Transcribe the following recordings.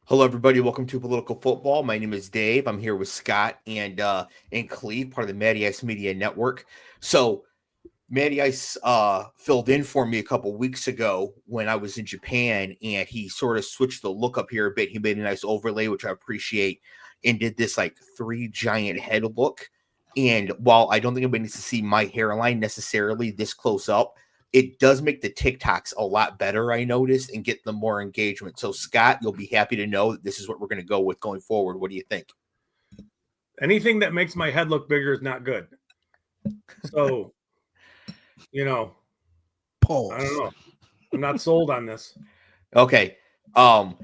Hello, everybody. Welcome to Political Football. My name is Dave. I'm here with Scott and Cleve, part of the Matty Ice Media Network. So, Matty Ice filled in for me a couple weeks ago when I was in Japan, and he sort of switched the look up here a bit. He made a nice overlay, which I appreciate, and did this like three giant head look. And while I don't think anybody needs to see my hairline necessarily this close up, it does make the TikToks a lot better, I noticed, and get them more engagement. So, Scott, you'll be happy to know that this is what we're going to go with going forward. What do you think? Anything that makes my head look bigger is not good. So, Pause. I don't know. I'm not sold on this. Okay. And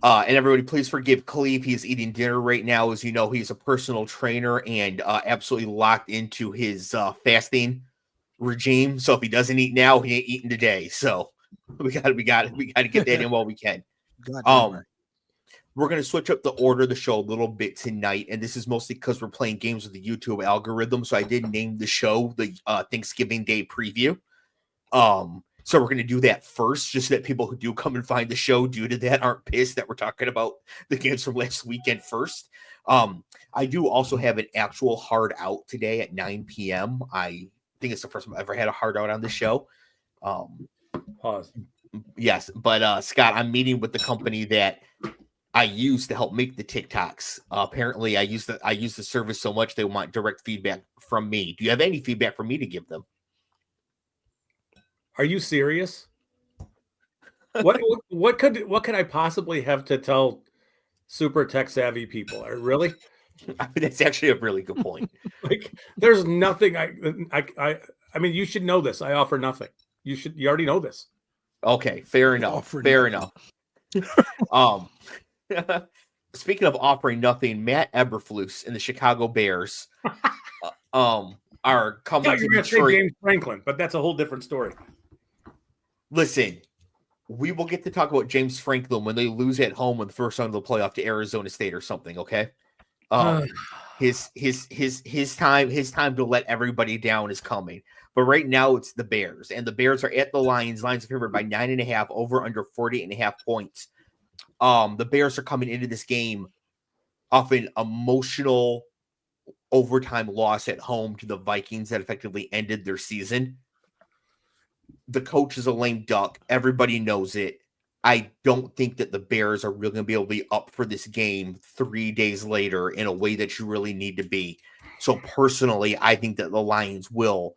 everybody, please forgive Cleve. He's eating dinner right now. As you know, he's a personal trainer and absolutely locked into his fasting regime. So if he doesn't eat now, he ain't eating today. So we got to get that in while we can. We're going to switch up the order of the show a little bit tonight, and this is mostly because we're playing games with the YouTube algorithm. So I did name the show the Thanksgiving Day preview. So we're going to do that first, just so that people who do come and find the show due to that aren't pissed that we're talking about the games from last weekend first. I do also have an actual hard out today at 9 p.m. I think it's the first time I've ever had a hard out on the show. Pause. Yes, but Scott, I'm meeting with the company that I use to help make the TikToks. Apparently, I use the service so much they want direct feedback from me. Do you have any feedback for me to give them? Are you serious? What could I possibly have to tell super tech savvy people? Really? That's actually a really good point. Like, there's nothing I mean, you should know this. I offer nothing. You already know this. Okay, fair enough. Fair enough. Speaking of offering nothing, Matt Eberflus and the Chicago Bears are coming to Detroit. James Franklin, but that's a whole different story. Listen, we will get to talk about James Franklin when they lose at home in the first round of the playoff to Arizona State or something. Okay, his time to let everybody down is coming. But right now it's the Bears, and the Bears are at the Lions. Lions are favored by 9.5, over under 48.5 points. The Bears are coming into this game off an emotional overtime loss at home to the Vikings that effectively ended their season. The coach is a lame duck. Everybody knows it. I don't think that the Bears are really going to be able to be up for this game 3 days later in a way that you really need to be. So personally, I think that the Lions will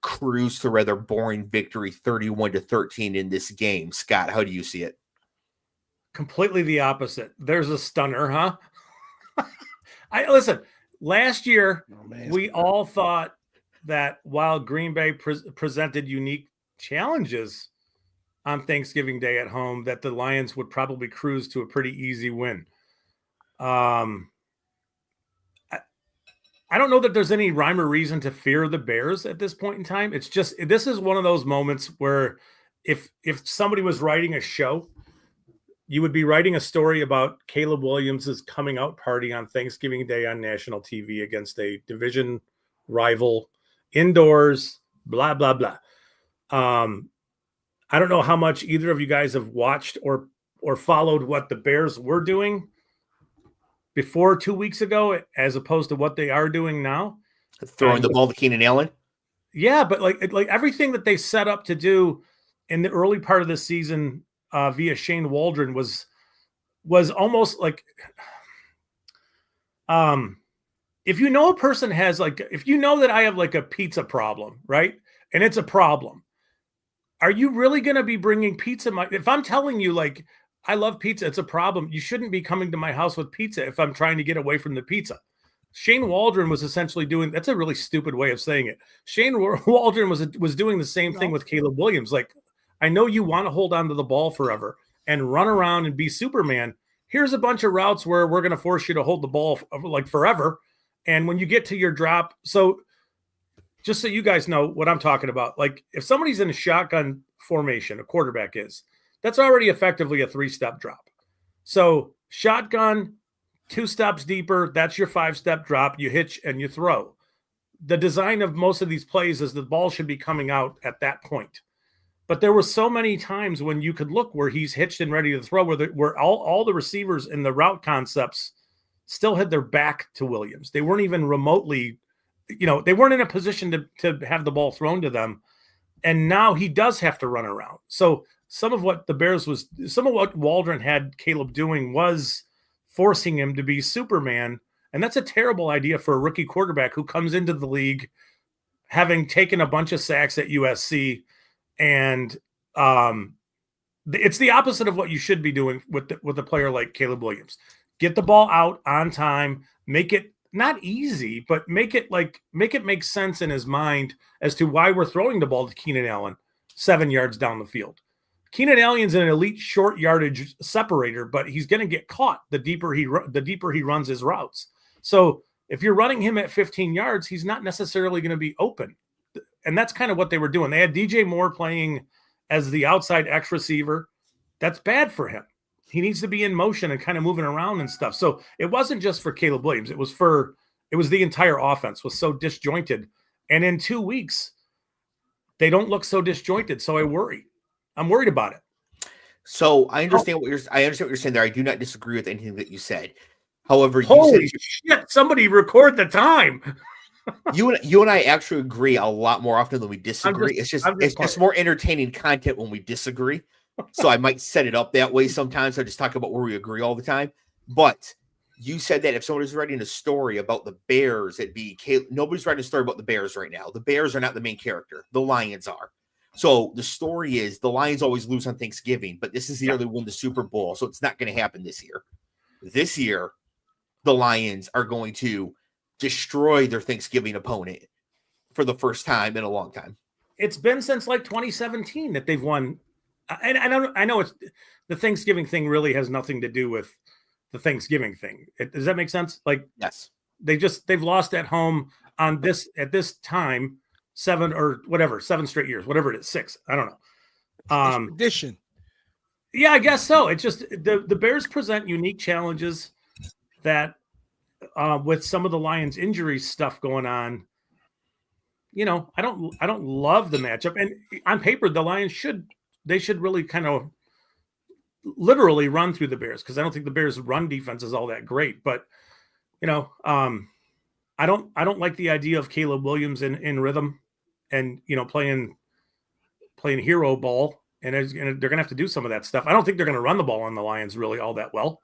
cruise to a rather boring victory 31-13 in this game. Scott, how do you see it? Completely the opposite. There's a stunner, huh? Listen, last year we all thought that while Green Bay presented unique challenges on Thanksgiving Day at home, that the Lions would probably cruise to a pretty easy win. I don't know that there's any rhyme or reason to fear the Bears at this point in time. It's just, this is one of those moments where if somebody was writing a show, you would be writing a story about Caleb Williams' coming out party on Thanksgiving Day on national TV against a division rival, indoors, blah, blah, blah. I don't know how much either of you guys have watched or followed what the Bears were doing before 2 weeks ago, as opposed to what they are doing now. Throwing the ball to Keenan Allen? Yeah, but like everything that they set up to do in the early part of the season via Shane Waldron was almost like, if you know a person has if you know that I have like a pizza problem, right? And it's a problem. Are you really going to be bringing pizza? If I'm telling you like, I love pizza, it's a problem, you shouldn't be coming to my house with pizza if I'm trying to get away from the pizza. Shane Waldron was essentially doing, that's a really stupid way of saying it. Shane Waldron was doing the same thing with Caleb Williams. Like, I know you want to hold on to the ball forever and run around and be Superman. Here's a bunch of routes where we're going to force you to hold the ball like forever. And when you get to your drop, so just so you guys know what I'm talking about, like if somebody's in a shotgun formation, a quarterback is, that's already effectively a 3-step drop. So shotgun, 2 steps deeper, that's your 5-step drop. You hitch and you throw. The design of most of these plays is the ball should be coming out at that point. But there were so many times when you could look where he's hitched and ready to throw, where all the receivers in the route concepts still had their back to Williams. They weren't even remotely, they weren't in a position to have the ball thrown to them. And now he does have to run around. So some of what Waldron had Caleb doing was forcing him to be Superman. And that's a terrible idea for a rookie quarterback who comes into the league having taken a bunch of sacks at USC. And it's the opposite of what you should be doing with a player like Caleb Williams. Get the ball out on time, make it not easy, but make it make sense in his mind as to why we're throwing the ball to Keenan Allen 7 yards down the field. Keenan Allen's an elite short yardage separator, but he's going to get caught the deeper he runs his routes. So if you're running him at 15 yards, he's not necessarily going to be open. And that's kind of what they were doing. They had DJ Moore playing as the outside X receiver. That's bad for him. He needs to be in motion and kind of moving around and stuff. So it wasn't just for Caleb Williams. It was the entire offense was so disjointed. And in 2 weeks, they don't look so disjointed. So I'm worried about it. So I understand what you're saying there. I do not disagree with anything that you said. However, Holy shit, somebody record the time. You and I actually agree a lot more often than we disagree. It's just more entertaining content when we disagree. So I might set it up that way sometimes. I just talk about where we agree all the time. But you said that if somebody's writing a story about the Bears, nobody's writing a story about the Bears right now. The Bears are not the main character. The Lions are. So the story is the Lions always lose on Thanksgiving, but this is the year they win the Super Bowl. So it's not going to happen this year. This year, the Lions are going to destroy their Thanksgiving opponent for the first time in a long time. It's been since like 2017 that they've won. And I know it's the Thanksgiving thing really has nothing to do with the Thanksgiving thing. Does that make sense? Like, yes, they've lost at home at this time 7 straight years, whatever it is, 6. I don't know. Tradition. Yeah, I guess so. It's just the Bears present unique challenges that with some of the Lions injury stuff going on. I don't love the matchup. And on paper, the Lions should really kind of literally run through the Bears, because I don't think the Bears' run defense is all that great. But I don't like the idea of Caleb Williams in rhythm and playing hero ball, and they're gonna have to do some of that stuff. I don't think they're gonna run the ball on the Lions really all that well.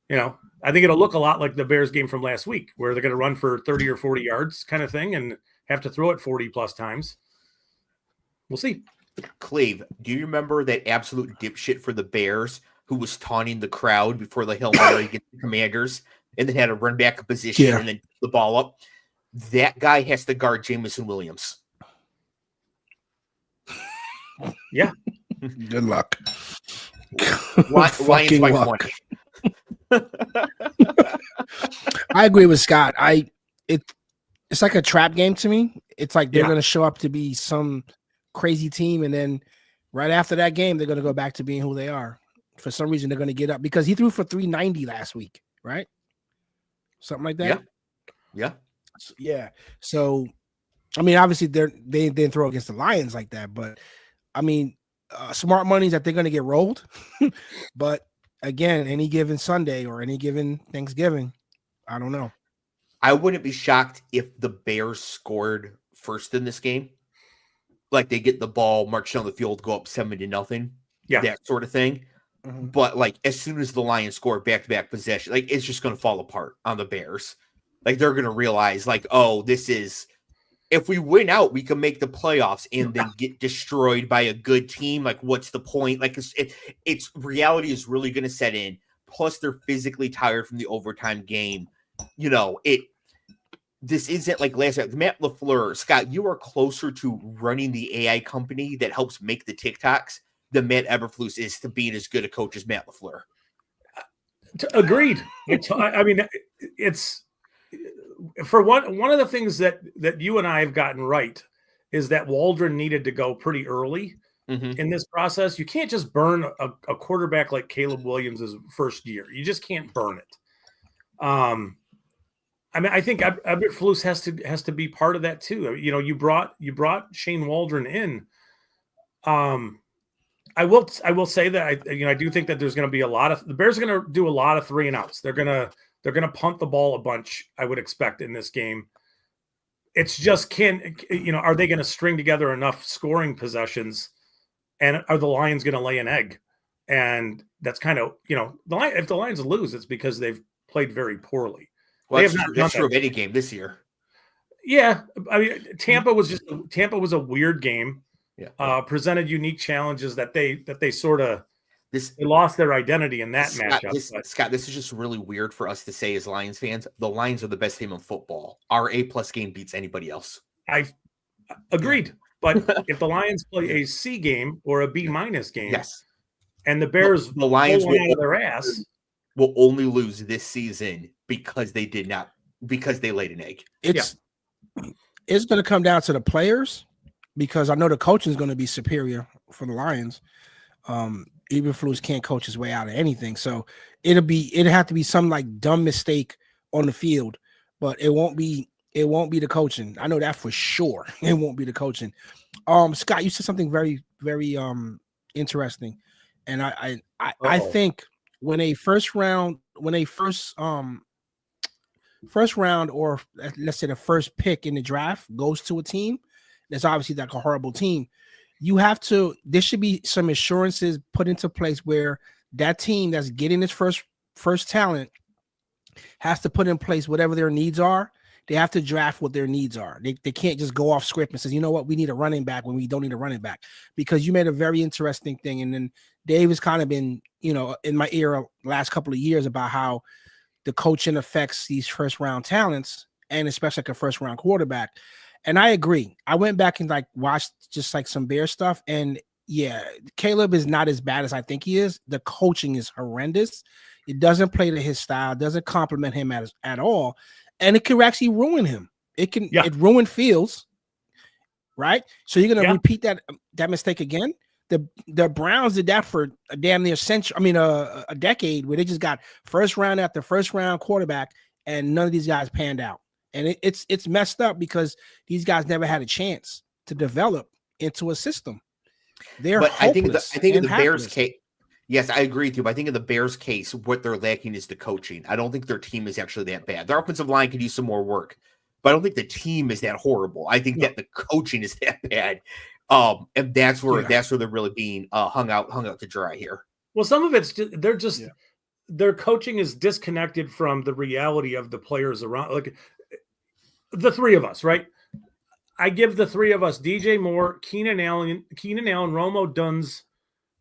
I think it'll look a lot like the Bears game from last week, where they're gonna run for 30 or 40 yards kind of thing and have to throw it 40 plus times. We'll see. Clev, do you remember that absolute dipshit for the Bears who was taunting the crowd before the Hail Mary against the Commanders and then had to run back a position and then the ball up? That guy has to guard Jameson Williams. Yeah. Good luck. Lions by 20. I agree with Scott. It's like a trap game to me. It's like they're going to show up to be some crazy team, and then right after that game, they're going to go back to being who they are. For some reason, they're going to get up because he threw for 390 last week, right? Something like that. Yeah. So, I mean, obviously they didn't throw against the Lions like that, but I mean, smart money is that they're going to get rolled. But again, any given Sunday or any given Thanksgiving, I don't know. I wouldn't be shocked if the Bears scored first in this game. Like they get the ball, march down the field, go up 7-0. Yeah. That sort of thing. Mm-hmm. But like as soon as the Lions score back-to-back possession, like it's just going to fall apart on the Bears. Like they're going to realize like, oh, this is, if we win out, we can make the playoffs and then get destroyed by a good team. Like what's the point? Like it's reality is really going to set in. Plus they're physically tired from the overtime game. This isn't like last night. Matt LaFleur, Scott, you are closer to running the AI company that helps make the TikToks than Matt Eberflus is to being as good a coach as Matt LaFleur. Agreed. I mean, it's for one of the things that you and I have gotten right is that Waldron needed to go pretty early in this process. You can't just burn a quarterback like Caleb Williams' first year. You just can't burn it. I mean, I think Eberflus has to be part of that too. You brought Shane Waldron in I will say that I do think that there's going to be the Bears are going to do a lot of 3-and-outs. They're going to punt the ball a bunch, I would expect, in this game. It's just are they going to string together enough scoring possessions, and are the Lions going to lay an egg? And that's kind of, if the Lions lose, it's because they've played very poorly. Well, that's true of any game this year. Yeah, I mean, Tampa was a weird game. Yeah, presented unique challenges that they sort of they lost their identity in that matchup. Scott, this is just really weird for us to say as Lions fans. The Lions are the best team in football. Our A+ game beats anybody else. I agreed, but if the Lions play a C game or a B- game, yes, and the Bears, the Lions will out of their ass, will only lose this season because they laid an egg. It's going to come down to the players, because I know the coaching is going to be superior for the Lions. Eberflus can't coach his way out of anything, so it'll have to be some like dumb mistake on the field, but it won't be the coaching. I know that for sure. It won't be the coaching. Scott, you said something very, very interesting, and I think when a first round, or let's say the first pick in the draft goes to a team that's obviously like a horrible team, there should be some assurances put into place where that team that's getting its first talent has to put in place whatever their needs are. They have to draft what their needs are. They can't just go off script and say, you know what, we need a running back when we don't need a running back. Because you made a very interesting thing. And then Dave has kind of been, in my ear last couple of years about how the coaching affects these first round talents, and especially like a first round quarterback. And I agree. I went back and like watched just like some Bear stuff, and yeah, Caleb is not as bad as I think he is. The coaching is horrendous. It doesn't play to his style, doesn't compliment him at all, and it could actually ruin him. It ruined Fields, right? So you're gonna repeat that mistake again. The Browns did that for a damn near century. I mean, a decade, where they just got first round after first round quarterback, and none of these guys panned out. And it's messed up because these guys never had a chance to develop into a system. But I think in the Bears case, yes, I agree with you. But I think in the Bears case, what they're lacking is the coaching. I don't think their team is actually that bad. Their offensive line could use some more work, but I don't think the team is that horrible. I think that the coaching is that bad. And that's where they're really being hung out to dry here. Well, some of it's their coaching is disconnected from the reality of the players around. Like the three of us, right? I give the three of us DJ Moore, Keenan Allen, Romo Duns,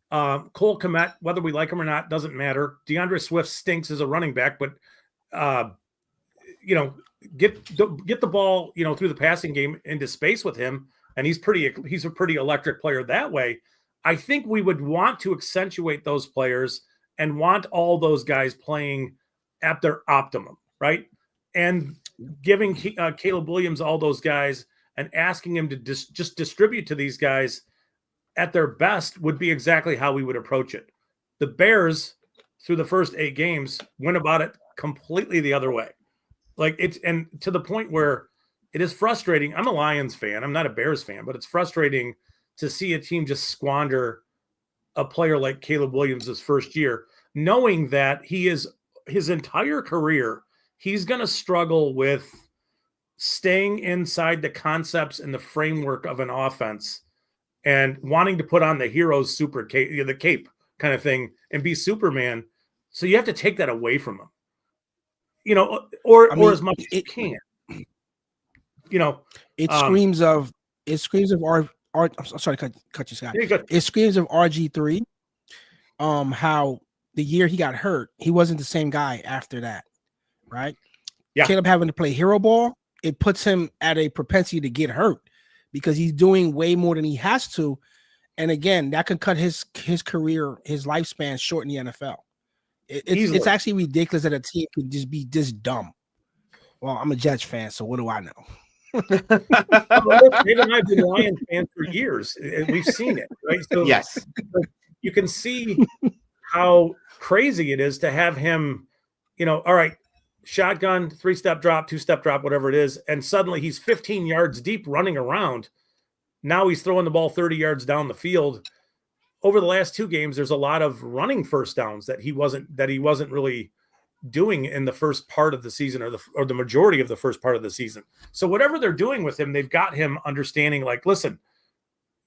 Cole Kmet, whether we like him or not, doesn't matter. DeAndre Swift stinks as a running back, but get the ball, through the passing game into space with him, and he's a pretty electric player that way. I think we would want to accentuate those players and want all those guys playing at their optimum, right? And giving Caleb Williams all those guys and asking him to just distribute to these guys at their best would be exactly how we would approach it. The Bears, through the first 8 games, went about it completely the other way. And to the point where it is frustrating. I'm a Lions fan. I'm not a Bears fan, but it's frustrating to see a team just squander a player like Caleb Williams' first year, knowing that his entire career, he's going to struggle with staying inside the concepts and the framework of an offense and wanting to put on the hero's super cape, the cape kind of thing, and be Superman. So you have to take that away from him, or as much as you can. It screams of I'm sorry to cut you, Scott. It screams of RG3. How the year he got hurt, he wasn't the same guy after that, right? Yeah. Caleb having to play hero ball, it puts him at a propensity to get hurt because he's doing way more than he has to. And again, that could cut his career, his lifespan short in the NFL. It's actually ridiculous that a team could just be this dumb. Well, I'm a Jets fan, so what do I know? Dave and I have been Lions fans for years, and we've seen it, right? So yes, you can see how crazy it is to have him, all right, shotgun, 3-step drop, 2-step drop, whatever it is, and suddenly he's 15 yards deep running around. now he's throwing the ball 30 yards down the field. Over the last 2 games, there's a lot of running first downs that he wasn't really doing in the first part of the season, or the majority of the first part of the season. So whatever they're doing with him, they've got him understanding, like, listen,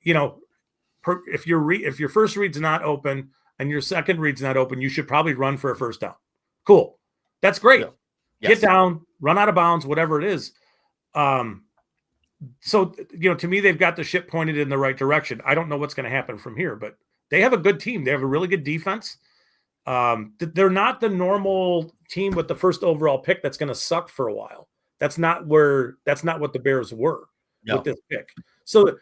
if your first read's not open and your second read's not open, you should probably run for a first down. Cool. That's great. Yeah. Yes. Get down, run out of bounds, whatever it is. So, to me, they've got the ship pointed in the right direction. I don't know what's going to happen from here, but they have a good team. They have a really good defense. They're not the normal team with the first overall pick that's going to suck for a while. That's not what the Bears were with this pick. So,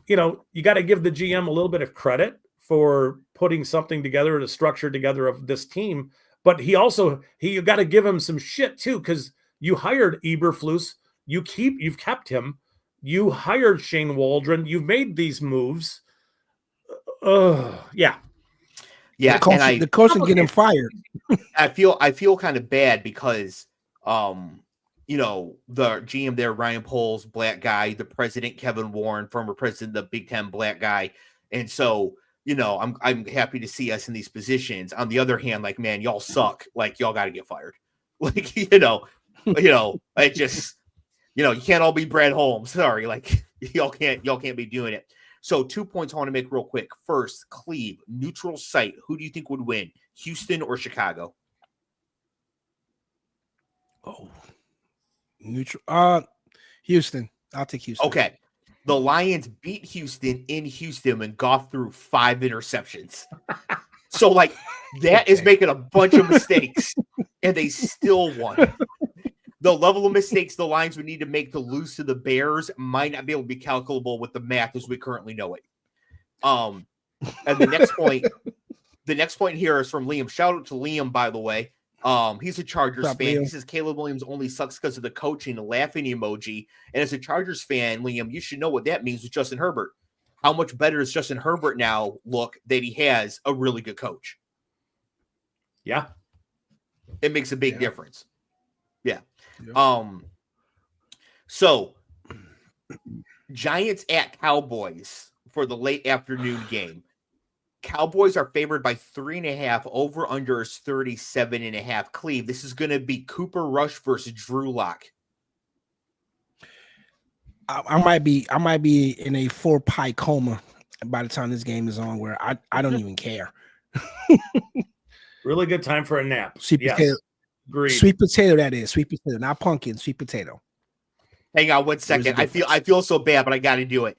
you got to give the GM a little bit of credit for putting something together, the structure together of this team. But you got to give him some shit too, because you hired Eberflus, you've kept him, you hired Shane Waldron, you've made these moves. Yeah. The coach can get him fired. I feel kind of bad because the GM there, Ryan Poles, black guy, the president, Kevin Warren, former president, the Big Ten, black guy. And so, I'm happy to see us in these positions. On the other hand, like, man, y'all suck. Like, y'all got to get fired. Like, it just, you can't all be Brad Holmes. Sorry. Like, y'all can't be doing it. So 2 points I want to make real quick. First, Clev, neutral site. Who do you think would win, Houston or Chicago? Oh, neutral. Houston. I'll take Houston. Okay. The Lions beat Houston in Houston and Goff threw 5 interceptions. So, like, that is making a bunch of mistakes, and they still won. The level of mistakes the Lions would need to make to lose to the Bears might not be able to be calculable with the math as we currently know it. And the next point here is from Liam. Shout out to Liam, by the way. He's a Chargers fan. Liam? He says Caleb Williams only sucks because of the coaching, the laughing emoji. And as a Chargers fan, Liam, you should know what that means with Justin Herbert. How much better does Justin Herbert now look that he has a really good coach? Yeah. It makes a big difference. Yeah. So Giants at Cowboys for the late afternoon game. Cowboys are favored by 3.5. Over under is 37.5. Cleve, this is going to be Cooper Rush versus Drew Lock. I might be in a 4-pie coma by the time this game is on, where I don't even care. Really good time for a nap. Sweet potato. Agreed. Sweet potato, that is. Sweet potato, not pumpkin, sweet potato. Hang on 1 second. I feel so bad, but I got to do it.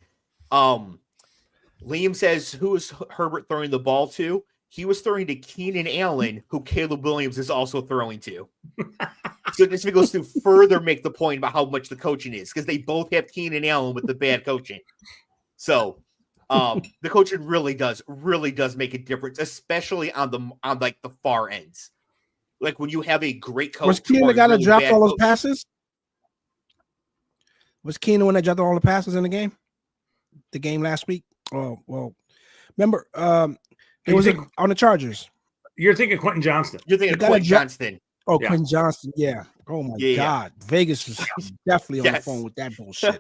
Liam says, who is Herbert throwing the ball to? He was throwing to Keenan Allen, who Caleb Williams is also throwing to. So this goes to further make the point about how much the coaching is, because they both have Keenan Allen with the bad coaching. So the coaching really does make a difference, especially on the far ends. Like when you have a great coach. Was Keenan the guy that dropped all those passes? Was Keenan when they dropped all the passes in the game? The game last week? Oh, well, remember, it was on the Chargers. You're thinking Quentin Johnston. You're thinking Quentin Johnston. Oh, yeah. Quentin Johnston, yeah. Oh, my God. Vegas was definitely on the phone with that bullshit.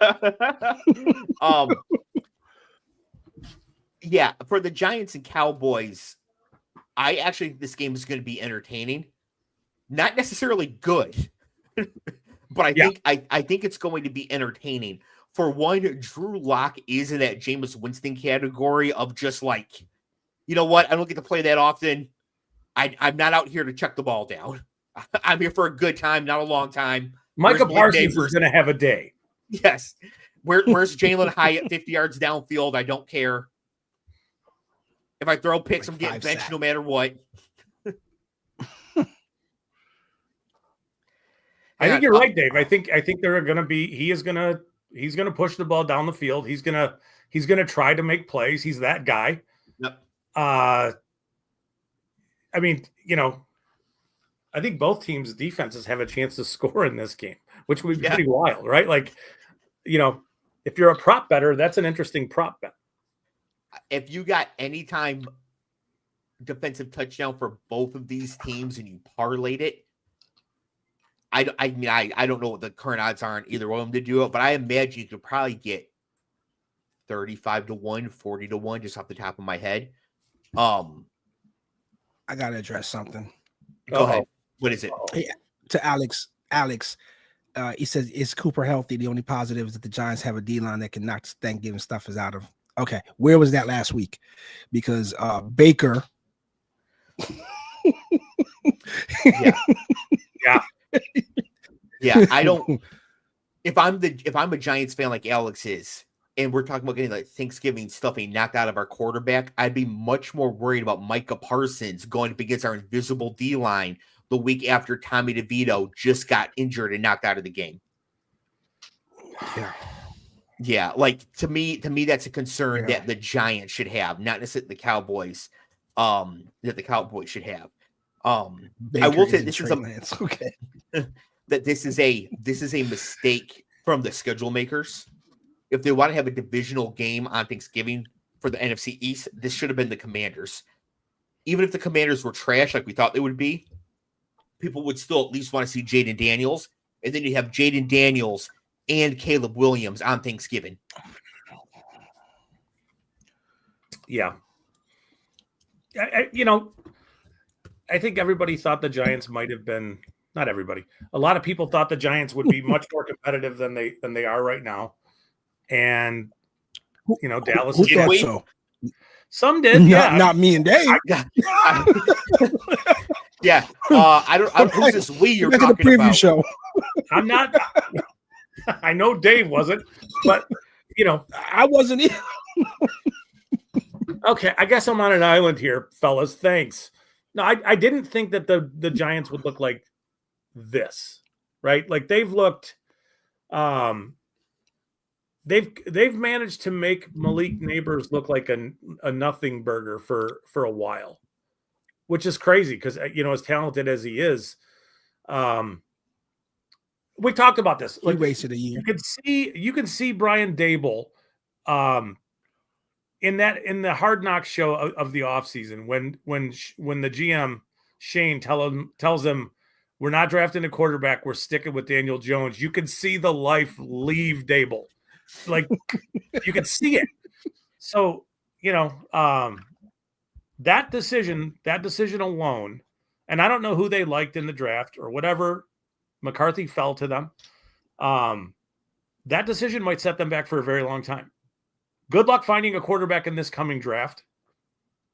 Yeah, for the Giants and Cowboys, I actually think this game is going to be entertaining. Not necessarily good, but I think it's going to be entertaining. For one, Drew Lock is in that Jameis Winston category of just like, you know what? I don't get to play that often. I'm not out here to check the ball down. I'm here for a good time, not a long time. Micah Parsons is going to have a day. Yes. Where's Jalen Hyatt 50 yards downfield? I don't care. If I throw picks, I'm getting benched no matter what. I think you're right, Dave. I think they're going to be. He's going to push the ball down the field. He's going to try to make plays. He's that guy. Yep. I mean, I think both teams' defenses have a chance to score in this game, which would be pretty wild, right? Like, if you're a prop better, that's an interesting prop bet. If you got anytime defensive touchdown for both of these teams and you parlayed it, I don't know what the current odds are on either one of them to do it, but I imagine you could probably get 35-1, 40-1, just off the top of my head. I gotta address something. Go ahead. What is it? Hey, to Alex. He says, is Cooper healthy? The only positive is that the Giants have a D-line that can knock Thanksgiving stuffers out of. Okay, where was that last week? Because Baker. Yeah. I don't. If I'm a Giants fan like Alex is, and we're talking about getting like Thanksgiving stuffing knocked out of our quarterback, I'd be much more worried about Micah Parsons going up against our invisible D-line the week after Tommy DeVito just got injured and knocked out of the game. Yeah, like to me that's a concern that the Giants should have, not necessarily the Cowboys. That the Cowboys should have. I will say this is this is a mistake from the schedule makers. If they want to have a divisional game on Thanksgiving for the NFC East, this should have been the Commanders. Even if the Commanders were trash like we thought they would be, people would still at least want to see Jaden Daniels. And then you have Jaden Daniels and Caleb Williams on Thanksgiving. Yeah. I think everybody thought the Giants might have been, not everybody. A lot of people thought the Giants would be much more competitive than they are right now. And Dallas who thought so? Some did, not me and Dave. Yeah. I don't who's this we you're talking the preview about. Show. I'm not I know Dave wasn't, but I wasn't either. Okay, I guess I'm on an island here, fellas. Thanks. No, I didn't think that the Giants would look like this, right? Like they've looked they've managed to make Malik Neighbors look like a nothing burger for a while, which is crazy because as talented as he is, we talked about this. He wasted a year. You can see Brian Dable in the Hard Knocks show of the offseason when the GM Shane tells him we're not drafting a quarterback, we're sticking with Daniel Jones. You can see the life leave Dable. Like you can see it. So, that decision alone, and I don't know who they liked in the draft or whatever, McCarthy fell to them. That decision might set them back for a very long time. Good luck finding a quarterback in this coming draft.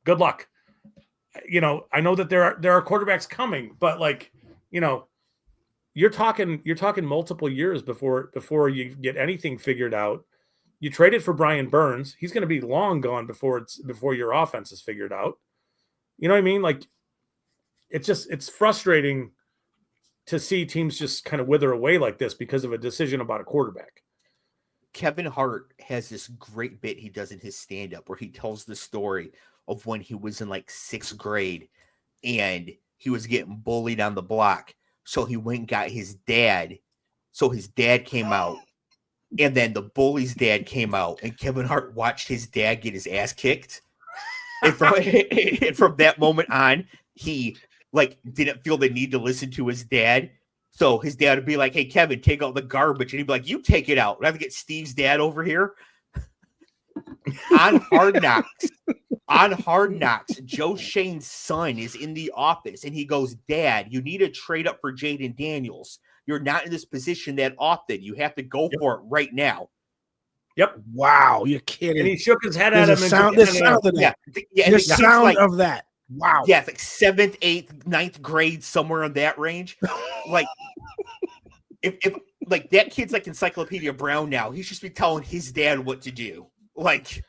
Good luck. I know that there are quarterbacks coming, but you're talking multiple years before you get anything figured out. You traded for Brian Burns. He's going to be long gone before your offense is figured out. You know what I mean? Like it's frustrating to see teams just kind of wither away like this because of a decision about a quarterback. Kevin Hart has this great bit he does in his stand-up where he tells the story of when he was in like 6th grade and he was getting bullied on the block. So he went and got his dad. So his dad came out and then the bully's dad came out and Kevin Hart watched his dad get his ass kicked. And from that moment on, he didn't feel the need to listen to his dad. So his dad would be like, hey, Kevin, take out the garbage. And he'd be like, you take it out. I have to get Steve's dad over here. On Hard Knocks, Joe Shane's son is in the office and he goes, Dad, you need to trade up for Jaden Daniels. You're not in this position that often. You have to go for it right now. Yep. Wow, you're kidding. And he shook his head at him. The sound of that. Yeah, the sound of that. Wow. Yeah, it's like 7th, 8th, 9th grade, somewhere in that range. Like, if that kid's like Encyclopedia Brown now, he should be telling his dad what to do. Like,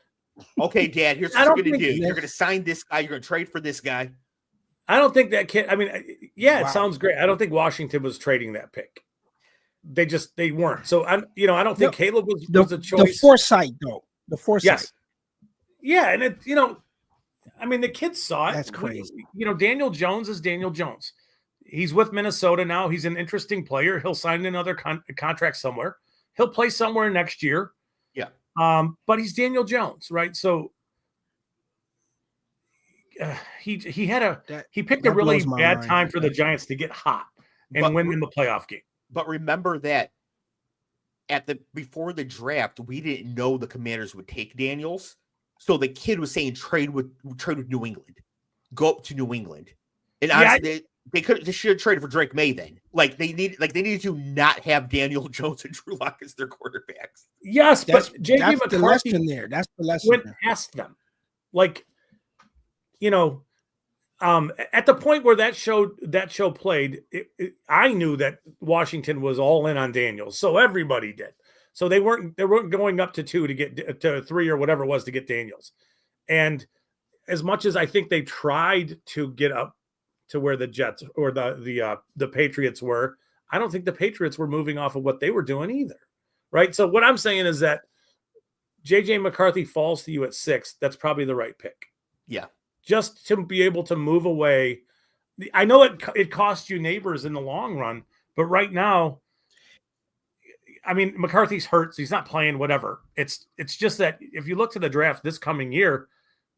okay, Dad, here's what you're going to do. You're going to sign this guy. You're going to trade for this guy. I don't think that kid. I mean, yeah, it sounds great. I don't think Washington was trading that pick. They weren't. So I don't think Caleb was a choice. The foresight, though. The foresight. Yes. Yeah, and I mean, the kids saw it. That's crazy. Daniel Jones is Daniel Jones. He's with Minnesota now. He's an interesting player. He'll sign another contract somewhere. He'll play somewhere next year. Yeah. But he's Daniel Jones, right? So he picked a really bad time for the Giants to get hot and win in the playoff game. But remember that before the draft, we didn't know the Commanders would take Daniels. So the kid was saying trade with New England. Go up to New England. And honestly, they should have traded for Drake May then. They needed to not have Daniel Jones and Drew Lock as their quarterbacks. Yes, but JJ McCarthy the lesson there. That's the lesson. Went past them. At the point where that show played, I knew that Washington was all in on Daniels, so everybody did. So they weren't going up to 2 to get to 3 or whatever it was to get Daniels. And as much as I think they tried to get up to where the Jets or the Patriots were, I don't think the Patriots were moving off of what they were doing either. Right? So what I'm saying is that JJ McCarthy falls to you at 6. That's probably the right pick. Yeah. Just to be able to move away. I know it costs you neighbors in the long run, but right now, I mean, McCarthy's hurt, so he's not playing, whatever. It's just that if you look to the draft this coming year,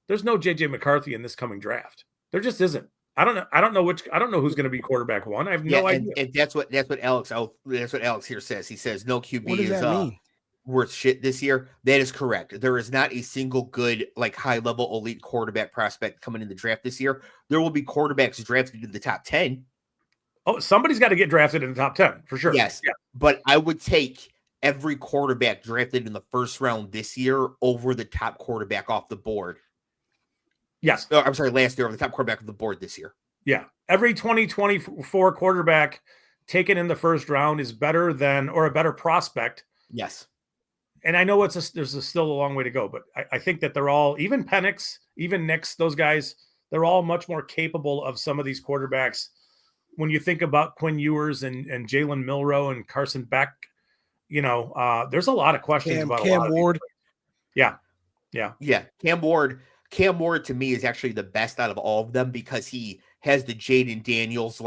there's no JJ McCarthy in this coming draft. There just isn't. I don't know who's going to be quarterback 1. I have no idea. And that's what Alex here says. He says no QB what does that mean? Worth shit this year. That is correct. There is not a single good, high level elite quarterback prospect coming in the draft this year. There will be quarterbacks drafted in the top 10. Oh, somebody's got to get drafted in the top 10 for sure. Yes. Yeah. But I would take every quarterback drafted in the first round this year over the top quarterback off the board. Yes. Oh, I'm sorry, last year over the top quarterback of the board this year. Yeah. Every 2024 quarterback taken in the first round is better than, or a better prospect. Yes. And I know there's still a long way to go, but I think that they're all, even Penix, even Nix, those guys, they're all much more capable of some of these quarterbacks. When you think about Quinn Ewers and Jalen Milroe and Carson Beck, there's a lot of questions about Cam Ward. Yeah. Cam Ward to me is actually the best out of all of them because he has the Jaden Daniels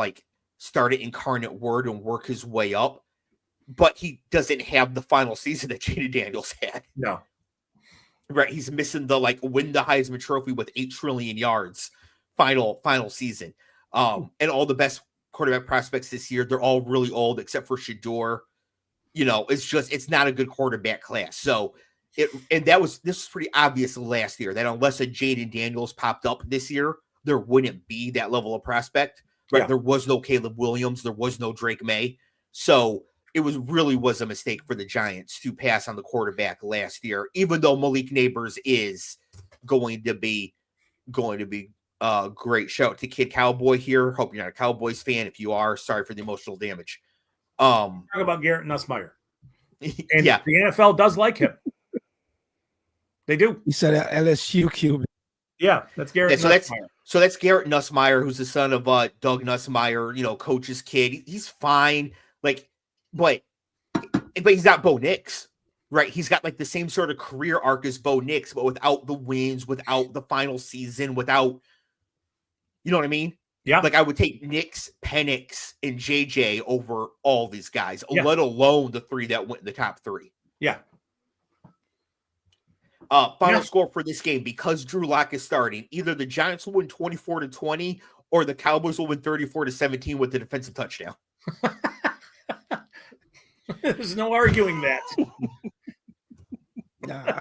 start at incarnate word and work his way up. But he doesn't have the final season that Jaden Daniels had. No. Right. He's missing the win the Heisman Trophy with 8 trillion yards final season. And all the best quarterback prospects this year, they're all really old except for Shador. It's not a good quarterback class. So this was pretty obvious last year that unless a Jaden Daniels popped up this year, there wouldn't be that level of prospect. Right. Yeah. There was no Caleb Williams. There was no Drake May. So it was a mistake for the Giants to pass on the quarterback last year, even though Malik Neighbors is going to be great. Shout out to Kid Cowboy here. Hope you're not a Cowboys fan. If you are, sorry for the emotional damage. Talk about Garrett Nussmeier. And yeah, the NFL does like him. They do. He said LSU QB. Yeah, that's Garrett Nussmeier. So that's Garrett Nussmeier, who's the son of Doug Nussmeier, coach's kid. He's fine. But he's not Bo Nix, right? He's got the same sort of career arc as Bo Nix, but without the wins, without the final season, without, you know what I mean? Yeah. I would take Nix, Penix, and JJ over all these guys, let alone the 3 that went in the top 3. Yeah. Final score for this game, because Drew Lock is starting, either the Giants will win 24-20 or the Cowboys will win 34-17 with the defensive touchdown. There's no arguing that. Nah.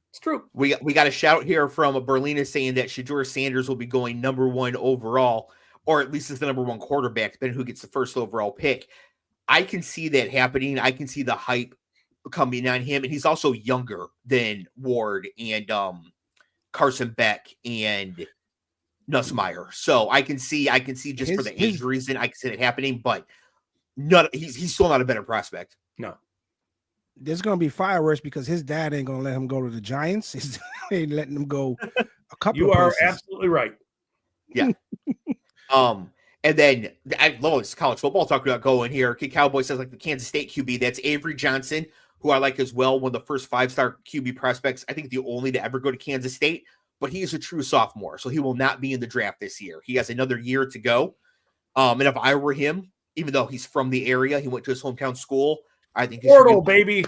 It's true. We got a shout here from Berlina saying that Shedeur Sanders will be going number 1 overall, or at least as the number 1 quarterback, depending who gets the first overall pick. I can see that happening. I can see the hype coming on him, and he's also younger than Ward and Carson Beck and Nussmeier. So I can see just for the age reason, I can see it happening, but he's still not a better prospect. No. There's going to be fireworks because his dad ain't going to let him go to the Giants. He's ain't letting him go a couple You of are places. absolutely right. Yeah. And then I love this college football talking about going here. Kid Cowboy says the Kansas State QB. That's Avery Johnson, who I like as well. One of the first 5-star QB prospects. I think the only to ever go to Kansas State, but he is a true sophomore. So he will not be in the draft this year. He has another year to go. And if I were him, even though he's from the area, he went to his hometown school. I think Portal, baby.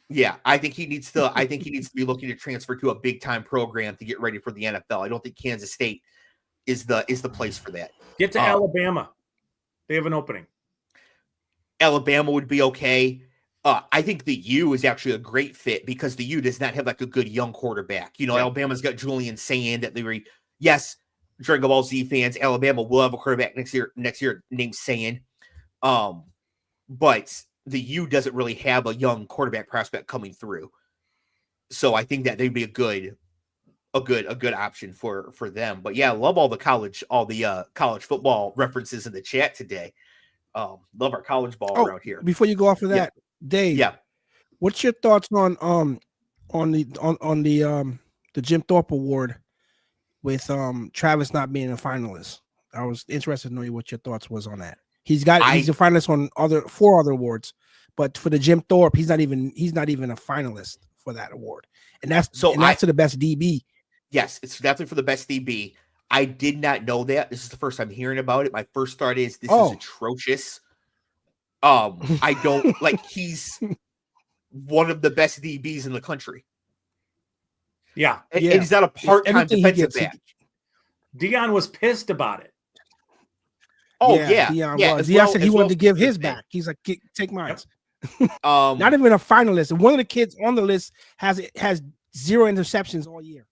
Yeah, I think he needs to be looking to transfer to a big time program to get ready for the NFL. I don't think Kansas State is the place for that. Get to Alabama. They have an opening. Alabama would be okay. I think the U is actually a great fit because the U does not have like a good young quarterback. You know, Alabama's got Julian saying that yes, Dragon Ball Z fans, Alabama will have a quarterback next year named Saiyan. But the U doesn't really have a young quarterback prospect coming through. So I think that they'd be a good option for them. But yeah, I love all the college football references in the chat today. Love our college ball around here. Before you go off of that, Dave. Yeah. What's your thoughts on the Jim Thorpe Award with Travis not being a finalist? I was interested to know what your thoughts was on that. He's a finalist on 4 other awards, but for the Jim Thorpe, he's not even a finalist for that award. And that's to the best DB. Yes, it's definitely for the best DB. I did not know that. This is the first time hearing about it. My first thought is this is atrocious. I don't he's one of the best DBs in the country. Yeah. And he's not a part-time defensive back. Dion was pissed about it. Oh, Dion was. Dion said he wanted to give his back. He's like, take mine. Yep. Not even a finalist. One of the kids on the list has 0 interceptions all year.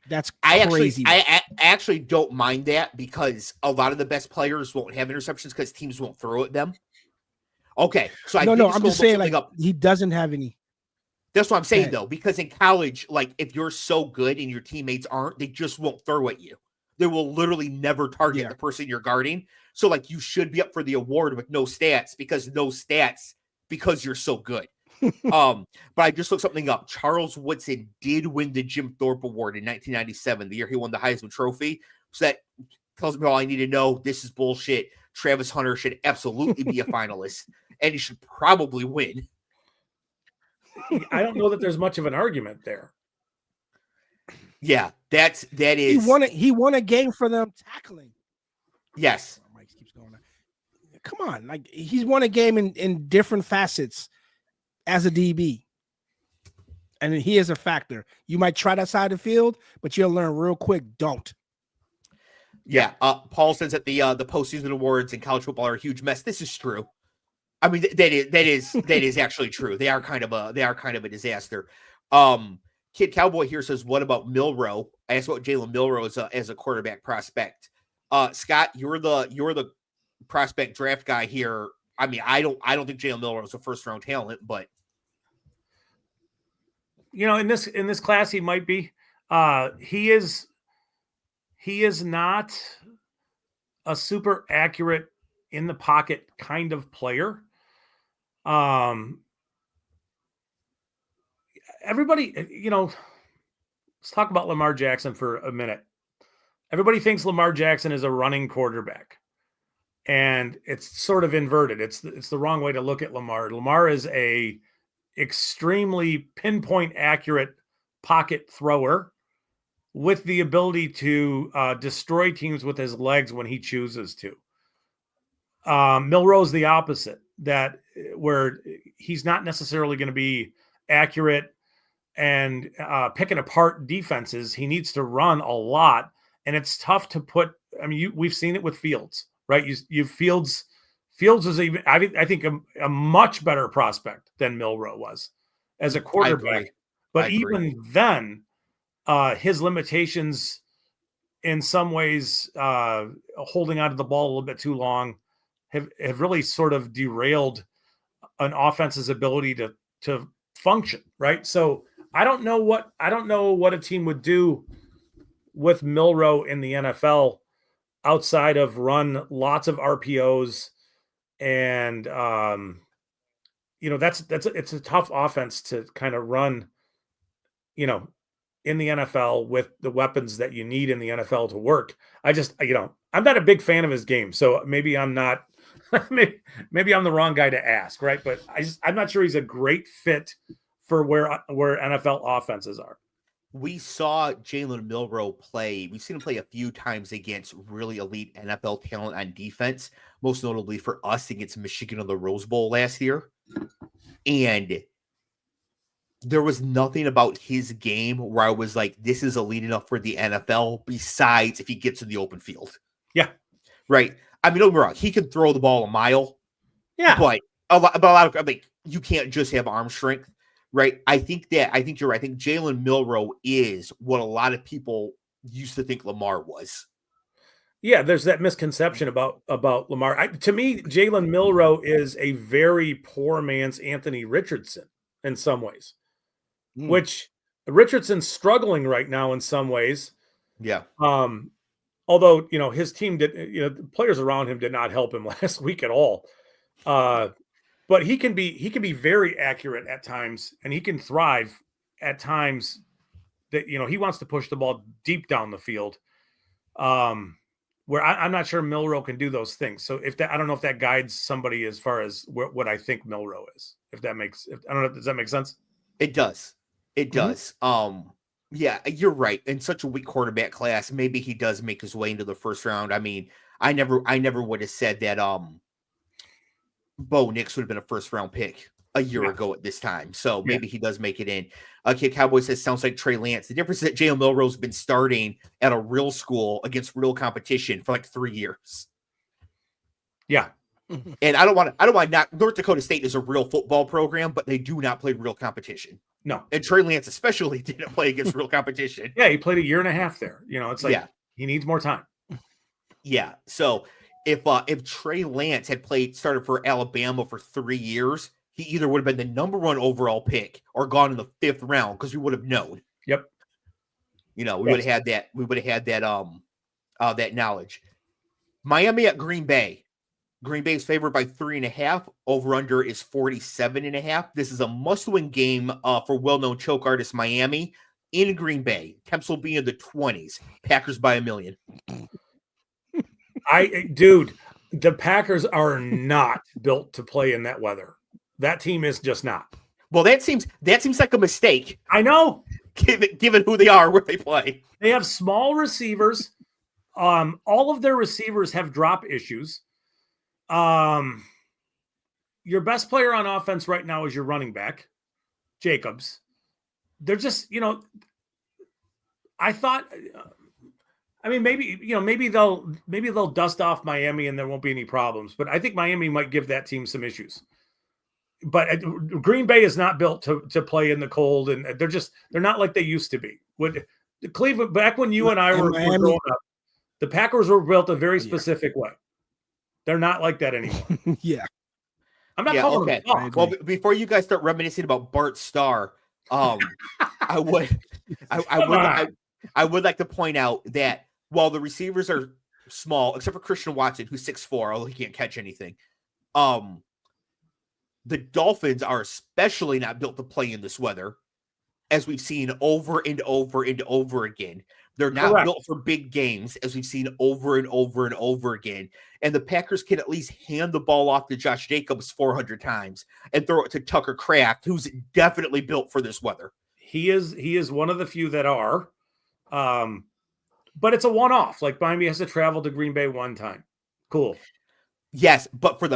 That's crazy. I actually don't mind that because a lot of the best players won't have interceptions because teams won't throw at them. Okay, so I'm just saying he doesn't have any. That's what I'm saying though, because in college, if you're so good and your teammates aren't, they just won't throw at you. They will literally never target the person you're guarding. So you should be up for the award with no stats because you're so good. But I just looked something up. Charles Woodson did win the Jim Thorpe Award in 1997, the year he won the Heisman Trophy. So that tells me all I need to know. This is bullshit. Travis Hunter should absolutely be a finalist, and he should probably win. I don't know that there's much of an argument there. Yeah, that is. He won a game for them tackling. Yes. Mike keeps going. Come on, he's won a game in different facets as a DB, and he is a factor. You might try that side of the field, but you'll learn real quick. Don't. Yeah. Paul says that the postseason awards in college football are a huge mess. This is true. I mean, that is actually true. They are kind of a disaster. Kid Cowboy here says, "What about Milroe?" I asked about Jalen Milroe as a quarterback prospect. Scott, you're the prospect draft guy here. I mean, I don't think Jalen Milroe is a first round talent, but in this class he might be. He is not a super accurate in the pocket kind of player. Everybody, let's talk about Lamar Jackson for a minute. Everybody thinks Lamar Jackson is a running quarterback, and it's sort of inverted. It's the wrong way to look at Lamar. Lamar is a extremely pinpoint accurate pocket thrower with the ability to destroy teams with his legs when he chooses to. Milroe's the opposite, where he's not necessarily going to be accurate and picking apart defenses. He needs to run a lot, and it's tough to put. I mean, we've seen it with Fields, right? You Fields is even, I think, a much better prospect than Milroe was as a quarterback. But even then, his limitations, in some ways, holding onto the ball a little bit too long, have really sort of derailed an offense's ability to function, right? So I don't know what a team would do with Milroe in the NFL outside of run lots of RPOs, and it's a tough offense to kind of run, in the NFL with the weapons that you need in the NFL to work. I'm not a big fan of his game, so maybe I'm not. maybe I'm the wrong guy to ask, right? But I'm not sure he's a great fit for where NFL offenses are. We saw Jalen Milroe play. We've seen him play a few times against really elite NFL talent on defense, most notably for us against Michigan in the Rose Bowl last year. And there was nothing about his game where I was like, this is elite enough for the NFL, besides if he gets in the open field. Yeah. Right. I mean, don't get me wrong, he can throw the ball a mile. Yeah. But a lot of like you can't just have arm strength, right? I think you're right. I think Jalen Milroe is what a lot of people used to think Lamar was. Yeah, there's that misconception about Lamar. To me, Jalen Milroe is a very poor man's Anthony Richardson in some ways, which Richardson's struggling right now in some ways. Yeah. Although, his team the players around him did not help him last week at all. But he can be very accurate at times, and he can thrive at times that, he wants to push the ball deep down the field. Where I'm not sure Milroe can do those things. So I don't know if that guides somebody as far as what I think Milroe is, I don't know. Does that make sense? It does. It does. Yeah, you're right. In such a weak quarterback class, maybe he does make his way into the first round. I mean, I never would have said that Bo Nix would have been a first round pick a year ago at this time. So maybe he does make it in. Okay, Cowboy says sounds like Trey Lance. The difference is that Jalen Milroe's been starting at a real school against real competition for like 3 years. Yeah. And I don't want to not North Dakota State is a real football program, but they do not play real competition. No. And Trey Lance especially didn't play against real competition. Yeah, he played a year and a half there. It's like he needs more time. Yeah. So if Trey Lance had started for Alabama for 3 years, he either would have been the number 1 overall pick or gone in the 5th round because we would have known. Yep. We would have had that. We would have had that knowledge. Miami at Green Bay. Green Bay is favored by 3.5. Over under is 47.5. This is a must-win game for well-known choke artist Miami in Green Bay. Temps will be in the 20s. Packers by 1 million. Dude, the Packers are not built to play in that weather. That team is just not. Well, that seems like a mistake. I know. Given who they are, where they play. They have small receivers. All of their receivers have drop issues. Your best player on offense right now is your running back, Jacobs. They're just, I thought, maybe they'll dust off Miami and there won't be any problems. But I think Miami might give that team some issues. But Green Bay is not built to play in the cold, and they're not like they used to be. Cleveland, back when you and I were growing up, the Packers were built a very specific way. They're not like that anymore. Yeah. I'm not calling them off. Well, before you guys start reminiscing about Bart Starr, I would like to point out that while the receivers are small, except for Christian Watson, who's 6'4", although he can't catch anything, the Dolphins are especially not built to play in this weather, as we've seen over and over and over again. They're not built for big games, as we've seen over and over and over again. And the Packers can at least hand the ball off to Josh Jacobs 400 times and throw it to Tucker Kraft, who's definitely built for this weather. He is one of the few that are. But it's a one-off. Like Miami has to travel to Green Bay one time. Cool. Yes, but for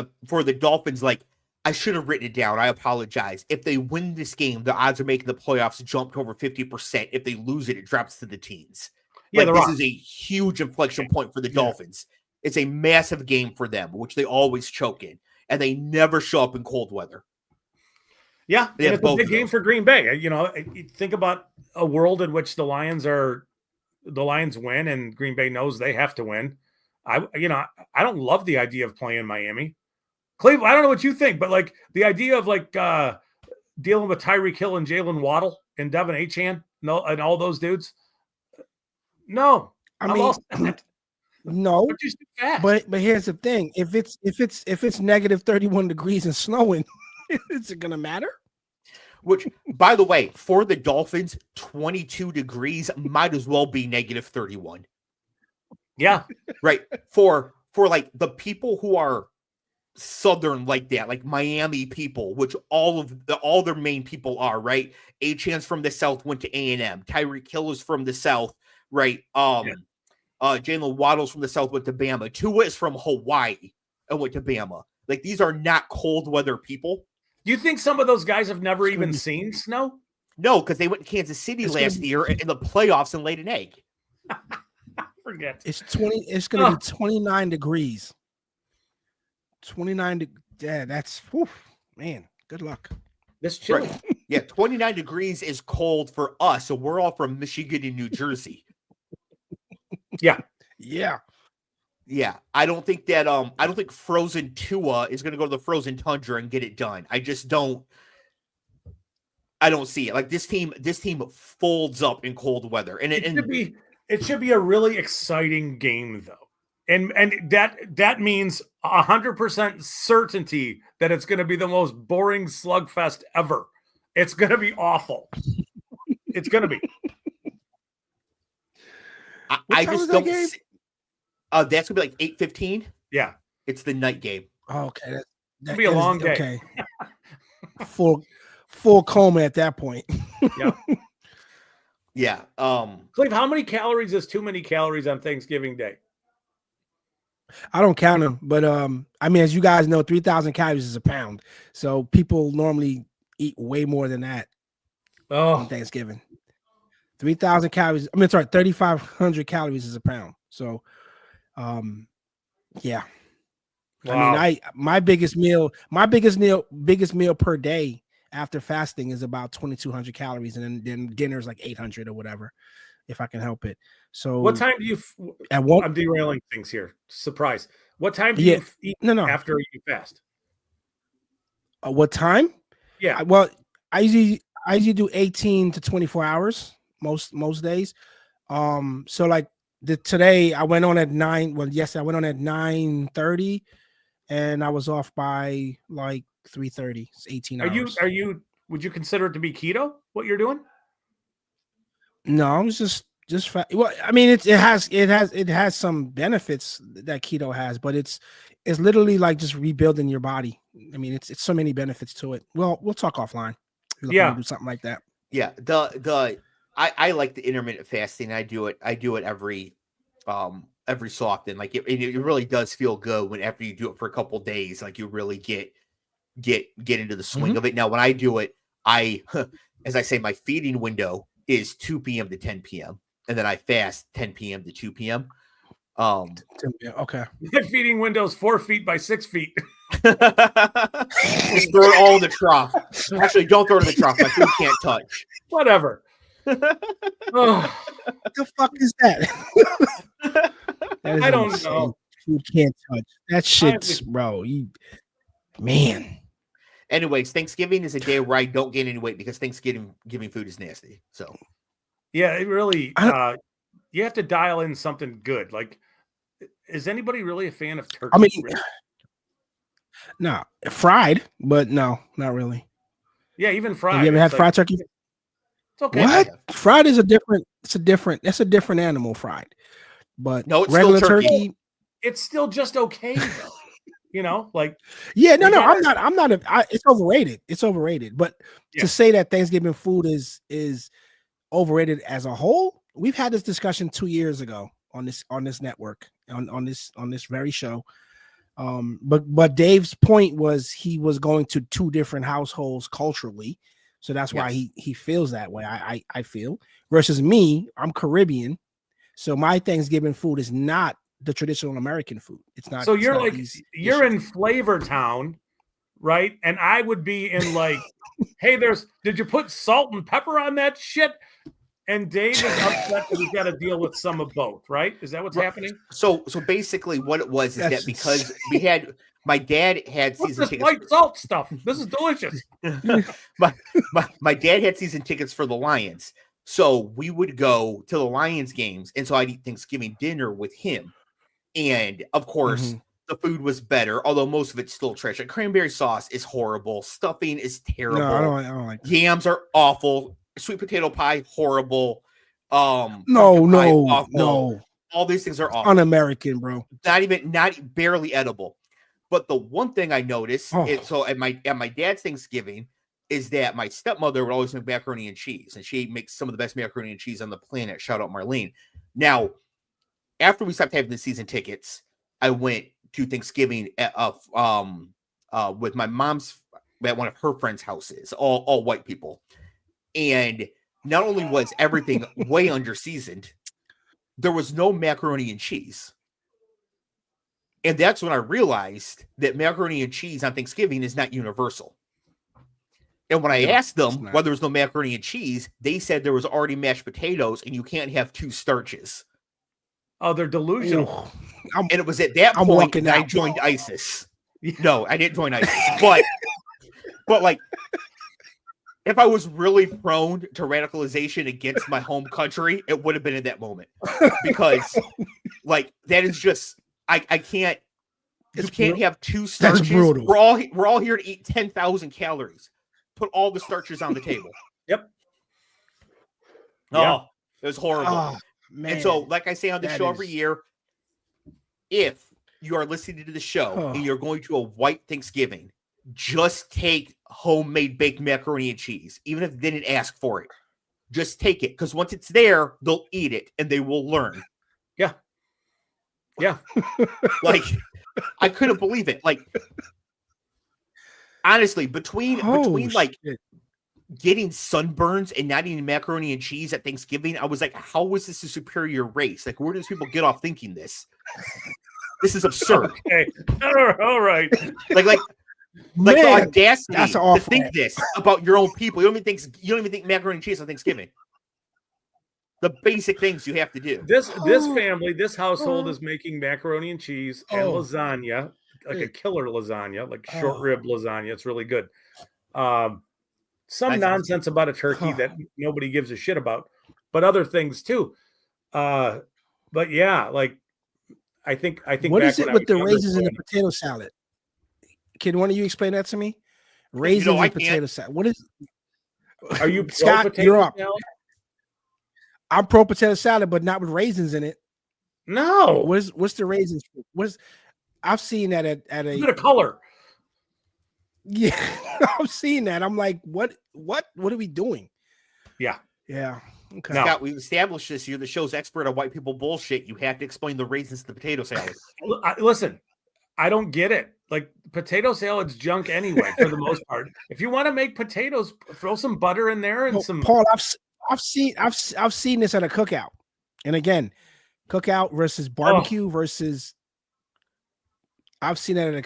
the Dolphins, like, I should have written it down. I apologize. If they win this game, the odds of making the playoffs jump to over 50%. If they lose it, it drops to the teens. Yeah, this is a huge inflection point for the Dolphins. It's a massive game for them, which they always choke in, and they never show up in cold weather. Yeah, and it's a big game for Green Bay. Think about a world in which the Lions win, and Green Bay knows they have to win. I don't love the idea of playing Miami. Cleveland, I don't know what you think, but like the idea of dealing with Tyreek Hill and Jalen Waddle and Devin Achane and all those dudes. No, no. But here's the thing: if it's negative 31 degrees and snowing, is it gonna matter? Which, by the way, for the Dolphins, 22 degrees might as well be negative 31. Yeah, right. For like the people who are Southern like that, like Miami people, which all their main people are, right? Achane's from the South, went to A&M. Tyreek Hill is from the South, right? Jalen Waddle's from the South, went to Bama. Tua is from Hawaii and went to Bama. Like, these are not cold weather people. Do you think some of those guys have never even seen snow? No, because they went to Kansas City last year in the playoffs and laid an egg. It's 20. It's going to be 29 degrees. 29 Yeah, that's whew, man. Good luck. This chilly. Right. Yeah, 29 degrees is cold for us, so we're all from Michigan and New Jersey. Yeah. Yeah. Yeah, I don't think Frozen Tua is going to go to the frozen tundra and get it done. I just don't. I don't see it. Like this team folds up in cold weather, and it should be a really exciting game though. And that means 100% certainty that it's going to be the most boring slugfest ever. It's going to be awful. It's going to be. I just don't. See, that's gonna be like 8:15. Yeah, it's the night game. Oh, okay, that'll be a long day. Okay, full coma at that point. Yeah. Yeah. Cleve, how many calories is too many calories on Thanksgiving Day? I don't count them, but I mean, as you guys know, 3,000 calories is a pound. So people normally eat way more than that on Thanksgiving. 3,000 calories. I mean, sorry, 3,500 calories is a pound. So, yeah. Wow. I mean, my biggest meal per day after fasting is about 2,200 calories, and then dinner is like 800 or whatever, if I can help it. So, what time do you? I'm derailing things here. Surprise! What time do you eat after you fast? What time? Yeah. Well, I usually do 18 to 24 hours most days. So like today I went on at 9. Well, yes, I went on at 9:30, and I was off by like 3:30. It's 18 hours. Would you consider it to be keto? What you're doing? No, I was just well, I mean, it has some benefits that keto has, but it's literally like just rebuilding your body. I mean, it's so many benefits to it. Well, we'll talk offline. Yeah, do something like that. Yeah, I like the intermittent fasting. I do it every so often. Like it really does feel good when after you do it for a couple days, like you really get into the swing of it. Now, when I do it, as I say, my feeding window is 2 p.m. to 10 p.m. and then I fast 10 p.m. to 2 p.m. Okay. The feeding window is 4 feet by 6 feet. Just throw it all in the trough. Actually, don't throw it in the trough. My food can't touch. Whatever. What the fuck is that? I don't know. You can't touch that shit's, bro. Man. Anyways, Thanksgiving is a day where I don't gain any weight because Thanksgiving food is nasty. So, yeah, it really. You have to dial in something good. Like, is anybody really a fan of turkey? I mean, no, fried, but no, not really. Yeah, even fried. Have you ever had fried turkey? It's okay. What? Fried is that's a different animal, fried. But no, it's regular still turkey. It's still just okay though. You know, like yeah, no, I'm not. It's overrated. It's overrated. But to say that Thanksgiving food is overrated as a whole, we've had this discussion 2 years ago on this network on this very show. But Dave's point was he was going to 2 different households culturally, so that's why he feels that way. I feel versus me, I'm Caribbean, so my Thanksgiving food is not the traditional American food. It's not. So you're you're in Flavor Town, right? And I would be in like, hey, did you put salt and pepper on that shit? And Dave is upset that he's got to deal with some of both, right? Is that what's happening? So basically what it was is that because my dad had season tickets. White salt stuff. This is delicious. my dad had season tickets for the Lions. So we would go to the Lions games. And so I'd eat Thanksgiving dinner with him. And of course, the food was better, although most of it's still trash. Like cranberry sauce is horrible. Stuffing is terrible. No, I don't like that. Yams are awful. Sweet potato pie, horrible. No. All these things are awful. Un-American, bro. Not barely edible. But the one thing I noticed at my dad's Thanksgiving is that my stepmother would always make macaroni and cheese, and she makes some of the best macaroni and cheese on the planet. Shout out Marlene. Now, after we stopped having the season tickets, I went to Thanksgiving with my mom's at one of her friends' houses, all white people. And not only was everything way under seasoned, there was no macaroni and cheese. And that's when I realized that macaroni and cheese on Thanksgiving is not universal. And when I asked them why there was no macaroni and cheese, they said there was already mashed potatoes and you can't have two starches. Oh, they're delusional. And it was at that point that I joined ISIS. No, I didn't join ISIS. But like, if I was really prone to radicalization against my home country, it would have been in that moment. Because like that is just I can't you can't have two starches. We're all here to eat 10,000 calories. Put all the starches on the table. Yep. Oh, it was horrible. Oh, man. And so, like I say on the show every year, if you are listening to the show and you're going to a white Thanksgiving, just take homemade baked macaroni and cheese, even if they didn't ask for it. Just take it, because once it's there, they'll eat it and they will learn. Yeah. Yeah. Like, I couldn't believe it. Like, honestly, between like getting sunburns and not eating macaroni and cheese at Thanksgiving, I was like, how is this a superior race? Like, where do these people get off thinking this? This is absurd. Okay. All right. Like the audacity to think this about your own people. You don't even think macaroni and cheese on Thanksgiving. The basic things you have to do. This family, this household is making macaroni and cheese and lasagna, like a killer lasagna, like short rib lasagna. It's really good. Some nonsense about a turkey that nobody gives a shit about, but other things too. But yeah, like I think. What is it with the raisins in the potato salad? Can one of you explain that to me? Raisins and potato salad. What is? Are you Scott? You're up. Salad? I'm pro potato salad, but not with raisins in it. No. What's the raisins? I've seen that at a bit of color. Yeah, I'm seeing that. I'm like, what are we doing? Yeah. Yeah. Okay. Scott, we've established this. You're the show's expert on white people bullshit. You have to explain the raisins to the potato salad. Listen, I don't get it. Like, potato salad's junk anyway, for the most part. If you want to make potatoes, throw some butter in there and some. Paul, I've seen this at a cookout, and again, cookout versus barbecue versus. I've seen that at a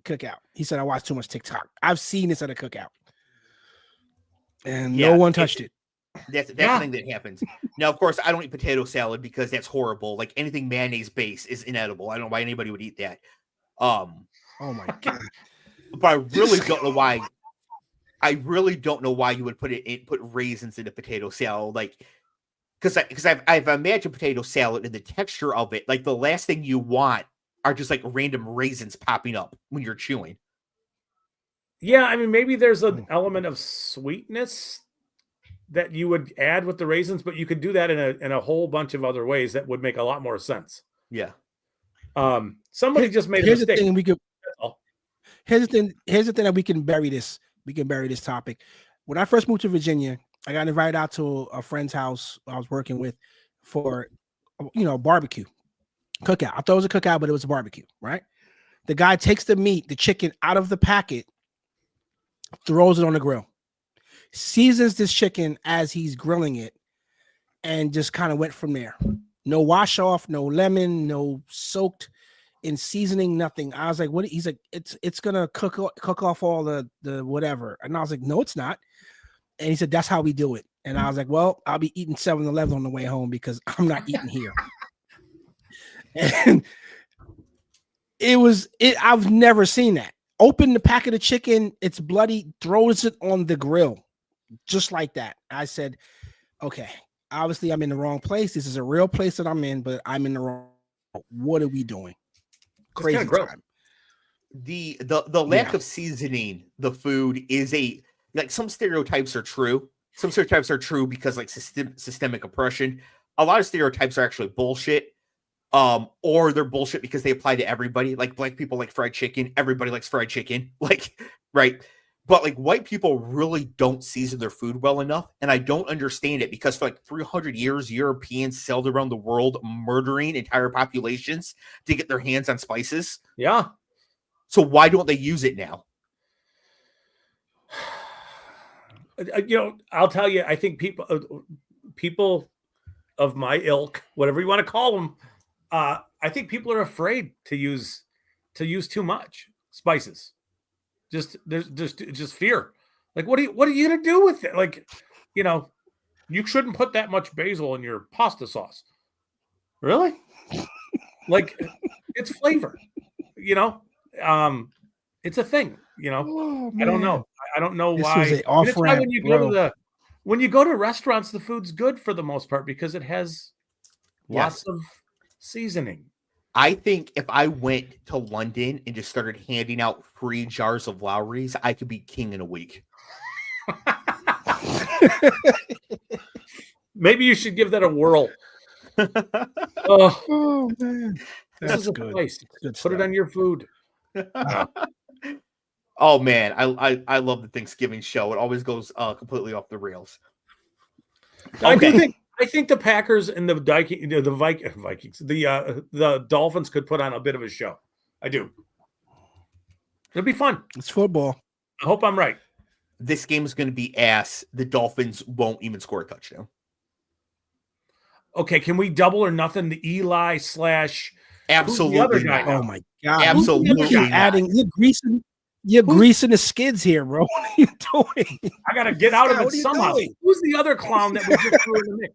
cookout. He said I watch too much TikTok. I've seen this at a cookout, and no one touched it. That's the thing that happens. Now, of course, I don't eat potato salad because that's horrible. Like, anything mayonnaise based is inedible. I don't know why anybody would eat that. Oh my God! But I really don't know why. I really don't know why you would put raisins in a potato salad. Like, because I've imagined potato salad and the texture of it. Like, the last thing you want are just like random raisins popping up when you're chewing. Yeah, I mean, maybe there's an element of sweetness that you would add with the raisins, but you could do that in a whole bunch of other ways that would make a lot more sense. Yeah. Somebody just made a mistake. Here's the thing that we can bury this. We can bury this topic. When I first moved to Virginia, I got invited out to a friend's house I was working with for, barbecue cookout. I thought it was a cookout, but it was a barbecue, right? The guy takes the chicken out of the packet, throws it on the grill, seasons this chicken as he's grilling it, and just kind of went from there. No wash off, no lemon, no soaked in seasoning, nothing. I was like, what? He's like, it's gonna cook off all the whatever. And I was like, no, it's not. And he said, that's how we do it. And I was like, well, I'll be eating 7-Eleven on the way home because I'm not eating here. And I've never seen that. Open the packet of chicken, it's bloody, throws it on the grill. Just like that. I said, okay, obviously I'm in the wrong place. This is a real place that I'm in, but I'm in the wrong. What are we doing? Crazy time. The lack of seasoning the food is some stereotypes are true. Some stereotypes are true because like systemic oppression. A lot of stereotypes are actually bullshit. Or they're bullshit because they apply to everybody. Like, black people like fried chicken. Everybody likes fried chicken. Like, right. But like, white people really don't season their food well enough. And I don't understand it because for like 300 years, Europeans sailed around the world murdering entire populations to get their hands on spices. Yeah. So why don't they use it now? I'll tell you, I think people of my ilk, whatever you want to call them, I think people are afraid to use to use too much spices. There's just fear. Like, what are you gonna do with it? Like, you shouldn't put that much basil in your pasta sauce. Really? Like, it's flavor. It's a thing. Oh, I don't man. know. I don't know This why. was an And off it's why ramp, when you go to restaurants, the food's good for the most part because it has lots of seasoning. I think if I went to London and just started handing out free jars of Lowry's, I could be king in a week. Maybe you should give that a whirl. Oh man, this is a good. place. Good Put it on your food. Oh man, I love the Thanksgiving show. It always goes completely off the rails. Okay. I think the Packers and the Vikings, the Dolphins could put on a bit of a show. I do. It'll be fun. It's football. I hope I'm right. This game is going to be ass. The Dolphins won't even score a touchdown. Okay, can we double or nothing the Eli / Absolutely the other guy? Oh my god! Absolutely You're greasing the skids here, bro. What are you doing? I gotta get out of it somehow. Who's the other clown that we just threw in the mix?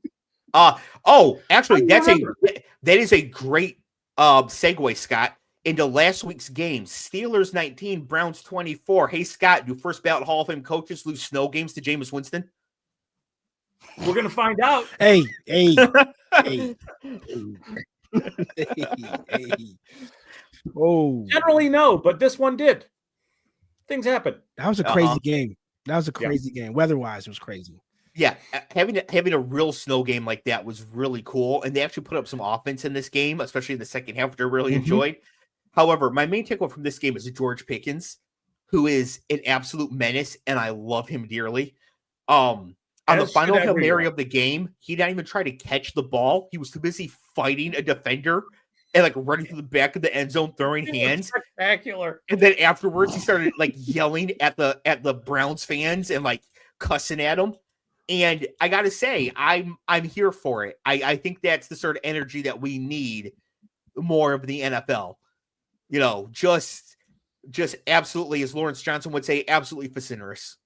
Actually, that is a great segue, Scott, into last week's game. Steelers 19, Browns 24. Hey, Scott, do first ballot Hall of Fame coaches lose snow games to Jameis Winston? We're gonna find out. Hey. Oh, Generally no, but this one did. Things happen. That was a crazy game. That was a crazy game. Weather-wise, it was crazy. Yeah, having a real snow game like that was really cool, and they actually put up some offense in this game, especially in the second half, which I really enjoyed. However, my main takeaway from this game is George Pickens, who is an absolute menace, and I love him dearly. On the final Hail Mary of the game, he didn't even try to catch the ball. He was too busy fighting a defender and like running through the back of the end zone, throwing hands. Spectacular. And then afterwards, he started like yelling at the Browns fans and like cussing at them. And I gotta say, I'm here for it. I think that's the sort of energy that we need more of the NFL. You know, just absolutely, as Lawrence Johnson would say, absolutely vociferous.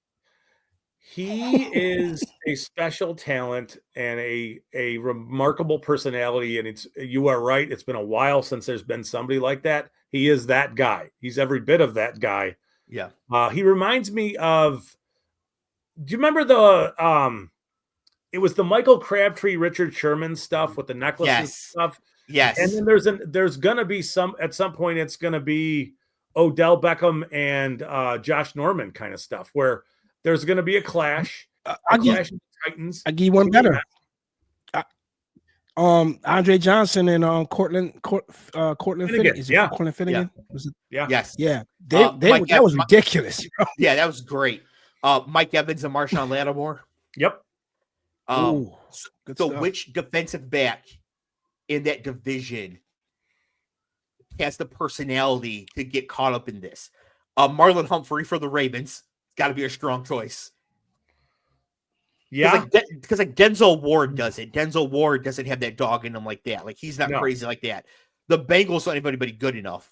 He is a special talent and a remarkable personality. And you are right. It's been a while since there's been somebody like that. He is that guy. He's every bit of that guy. Yeah. He reminds me of. Do you remember it was the Michael Crabtree, Richard Sherman stuff with the necklaces and stuff? Yes. And then there's gonna be at some point it's gonna be Odell Beckham and Josh Norman kind of stuff where there's gonna be a clash. Clash of the Titans. I give you one better. Andre Johnson and Cortland Finnegan. Is it Cortland Finnegan? Yeah. Was it? Yeah. Yes. Yeah. That was ridiculous. Yeah, that was great. Mike Evans and Marshawn Lattimore. Yep. So which defensive back in that division has the personality to get caught up in this? Marlon Humphrey for the Ravens. It's got to be a strong choice. Yeah. Because like Denzel Ward does it. Denzel Ward doesn't have that dog in him like that. Like he's not crazy like that. The Bengals don't have anybody good enough.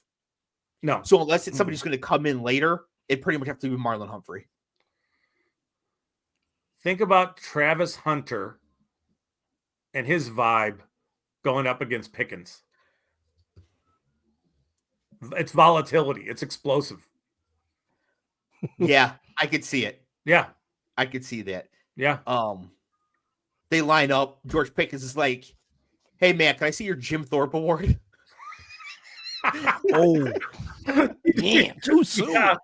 No. So unless it's somebody's going to come in later, it pretty much have to be Marlon Humphrey. Think about Travis Hunter and his vibe going up against Pickens. It's volatility. It's explosive. Yeah, I could see it. Yeah. I could see that. Yeah. They line up. George Pickens is like, "Hey man, can I see your Jim Thorpe award?" Oh, damn, too soon. Yeah.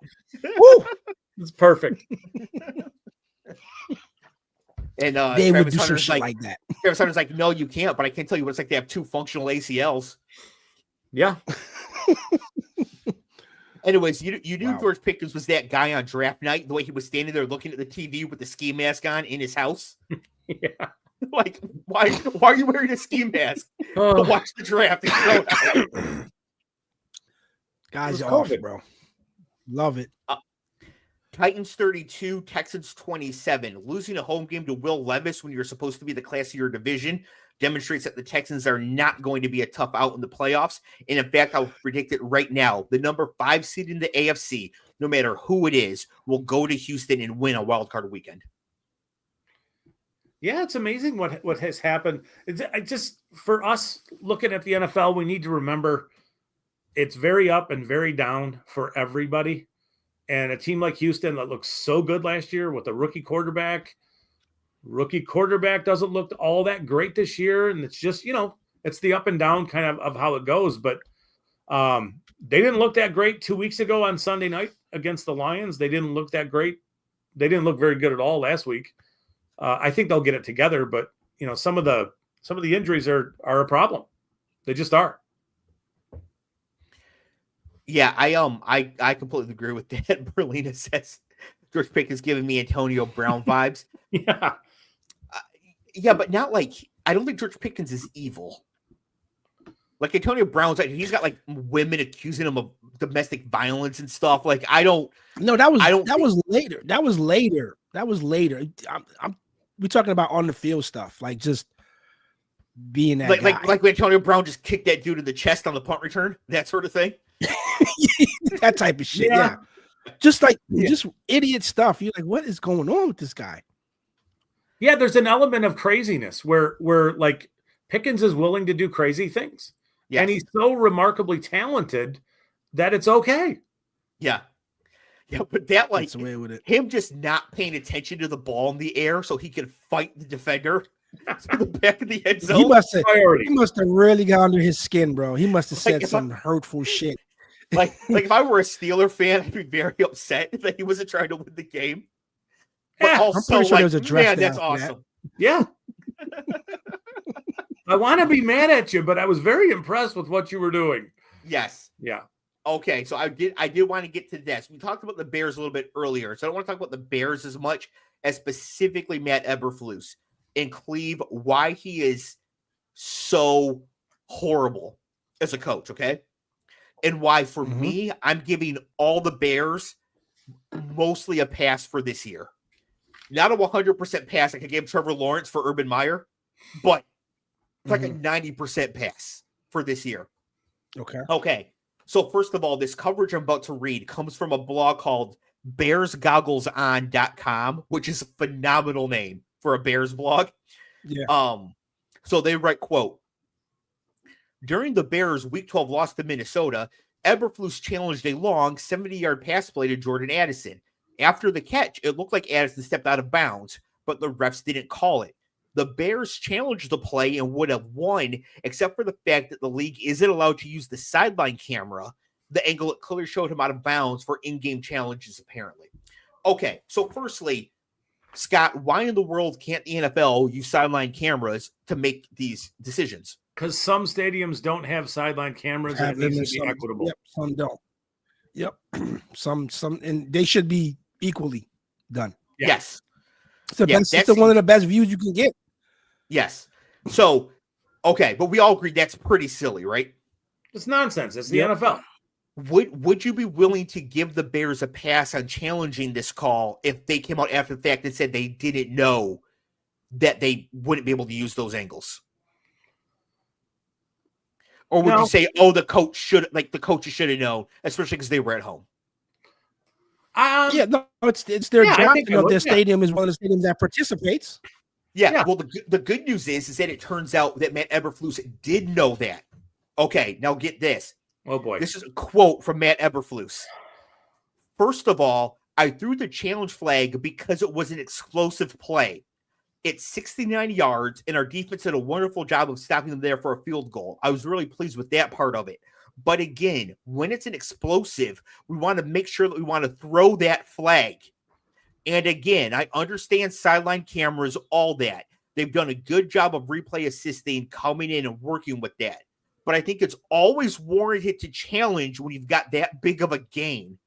Woo! It's perfect. And they would Travis do some Hunter's shit like that. Travis Hunter's like, "No, you can't." But I can tell you what it's like to have 2 functional ACLs. Yeah. Anyways, you knew George Pickens was that guy on draft night, the way he was standing there looking at the TV with the ski mask on in his house. Yeah. Like, why are you wearing a ski mask to watch the draft? Guys are off, bro. Love it. Titans 32, Texans 27. Losing a home game to Will Levis when you're supposed to be the class of your division demonstrates that the Texans are not going to be a tough out in the playoffs. And in fact, I'll predict it right now. The number 5 seed in the AFC, no matter who it is, will go to Houston and win a wild card weekend. Yeah, it's amazing what has happened. It's just for us looking at the NFL, we need to remember it's very up and very down for everybody. And a team like Houston that looked so good last year with a rookie quarterback doesn't look all that great this year. And it's just, it's the up and down kind of how it goes. But they didn't look that great 2 weeks ago on Sunday night against the Lions. They didn't look that great. They didn't look very good at all last week. I think they'll get it together, but some of the injuries are a problem. They just are. Yeah, I completely agree with that. Berlina says George Pickens giving me Antonio Brown vibes. Yeah. Yeah, but not like, I don't think George Pickens is evil. Like Antonio Brown's, he's got like women accusing him of domestic violence and stuff. Like No, that was later. That was later. We're talking about on the field stuff, like just being that guy. Like when Antonio Brown just kicked that dude in the chest on the punt return, that sort of thing. That type of shit. Yeah. Just idiot stuff. You're like, what is going on with this guy? Yeah, there's an element of craziness where like Pickens is willing to do crazy things. Yes. And he's so remarkably talented that it's okay. Yeah. Yeah, but that like away with it. Him just not paying attention to the ball in the air so he can fight the defender to the back of the end zone. He must have really got under his skin, bro. He must have said some hurtful shit. Like if I were a Steeler fan, I'd be very upset that he wasn't trying to win the game. But also, I'm pretty sure there was a draft. Man, that's awesome. Yeah. I want to be mad at you, but I was very impressed with what you were doing. Yes. Yeah. Okay, so I did want to get to this. We talked about the Bears a little bit earlier, so I don't want to talk about the Bears as much as specifically Matt Eberflus and Clev, why he is so horrible as a coach, okay? And why, for me, I'm giving all the Bears mostly a pass for this year. Not a 100% pass like I gave Trevor Lawrence for Urban Meyer, but it's like a 90% pass for this year. Okay. So first of all, this coverage I'm about to read comes from a blog called BearsGogglesOn.com, which is a phenomenal name for a Bears blog. Yeah. So they write, quote, during the Bears' Week 12 loss to Minnesota, Eberflus challenged a long 70-yard pass play to Jordan Addison. After the catch, it looked like Addison stepped out of bounds, but the refs didn't call it. The Bears challenged the play and would have won, except for the fact that the league isn't allowed to use the sideline camera, the angle it clearly showed him out of bounds for in-game challenges, apparently. Okay, so firstly, Scott, why in the world can't the NFL use sideline cameras to make these decisions? Because some stadiums don't have sideline cameras and it needs to be equitable. Yep, some don't. Yep. some, and they should be equally done. Yeah. Yes. It's one of the best views you can get. Yes. So, okay, but we all agree that's pretty silly, right? It's nonsense. It's the NFL. Would you be willing to give the Bears a pass on challenging this call if they came out after the fact and said they didn't know that they wouldn't be able to use those angles? Or would you say, the coaches should have known, especially because they were at home? It's their job to know their stadium is one of the stadiums that participates. Yeah. Well, the good news is that it turns out that Matt Eberflus did know that. Okay, now get this. Oh, boy. This is a quote from Matt Eberflus. First of all, I threw the challenge flag because it was an explosive play. It's 69 yards, and our defense did a wonderful job of stopping them there for a field goal. I was really pleased with that part of it. But again, when it's an explosive, we want to make sure that we want to throw that flag. And again, I understand sideline cameras, all that. They've done a good job of replay assisting, coming in and working with that. But I think it's always warranted to challenge when you've got that big of a gain.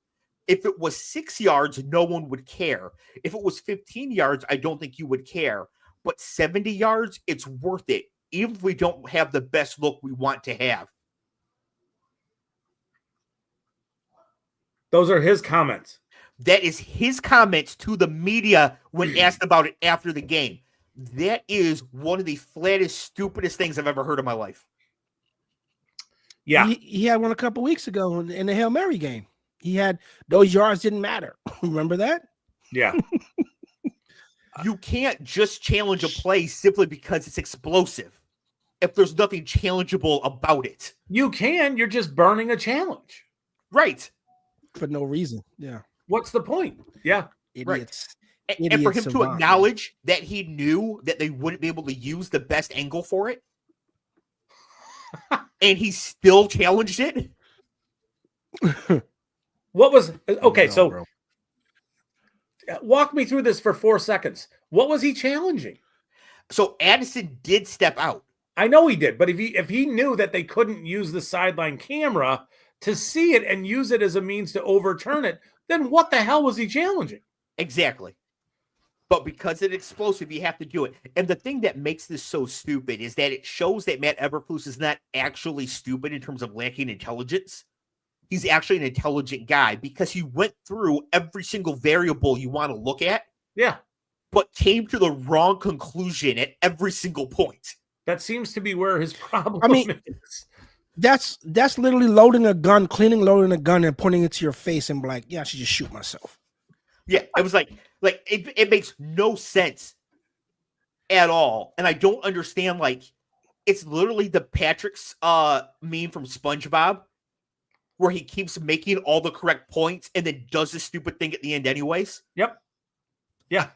If it was 6 yards, no one would care. If it was 15 yards, I don't think you would care. But 70 yards, it's worth it, even if we don't have the best look we want to have. Those are his comments. That is his comments to the media when asked about it after the game. That is one of the flattest, stupidest things I've ever heard in my life. Yeah. He had one a couple weeks ago in the Hail Mary game. He had those yards didn't matter. Remember that? Yeah. You can't just challenge a play simply because it's explosive if there's nothing challengeable about it. You can. You're just burning a challenge. Right. For no reason. Yeah. What's the point? Yeah. Idiots. Right. And for him to acknowledge that he knew that they wouldn't be able to use the best angle for it, and he still challenged it. What was okay? So walk me through this for 4 seconds. What was he challenging? So Addison did step out. I know he did, but if he knew that they couldn't use the sideline camera to see it and use it as a means to overturn it, then what the hell was he challenging? Exactly. But because it's explosive, you have to do it. And the thing that makes this so stupid is that it shows that Matt Eberflus is not actually stupid in terms of lacking intelligence. He's actually an intelligent guy because he went through every single variable you want to look at. Yeah. But came to the wrong conclusion at every single point. That seems to be where his problem is. That's literally loading a gun, loading a gun and pointing it to your face and be like, yeah, I should just shoot myself. Yeah, it was like it makes no sense at all. And I don't understand, like, it's literally the Patrick's meme from SpongeBob where he keeps making all the correct points and then does this stupid thing at the end anyways. Yep. Yeah.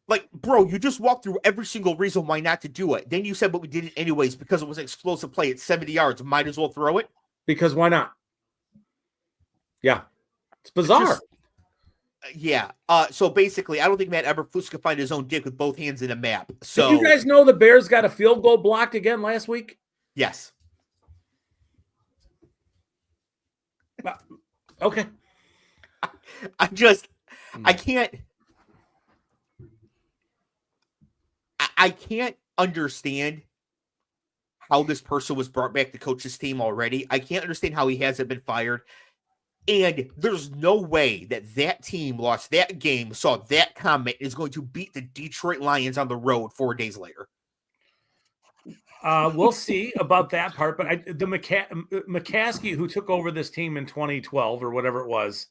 Like, bro, you just walked through every single reason why not to do it. Then you said, but we did it anyways because it was an explosive play at 70 yards. Might as well throw it. Because why not? Yeah. It's bizarre. Yeah. So basically, I don't think Matt Eberflus could find his own dick with both hands in a map. So did you guys know the Bears got a field goal blocked again last week? Yes. Okay. I can't. I can't understand how this person was brought back to coach his team already. I can't understand how he hasn't been fired. And there's no way that team lost that game, saw that comment, is going to beat the Detroit Lions on the road 4 days later. We'll see about that part. But the McCaskey, who took over this team in 2012 or whatever it was,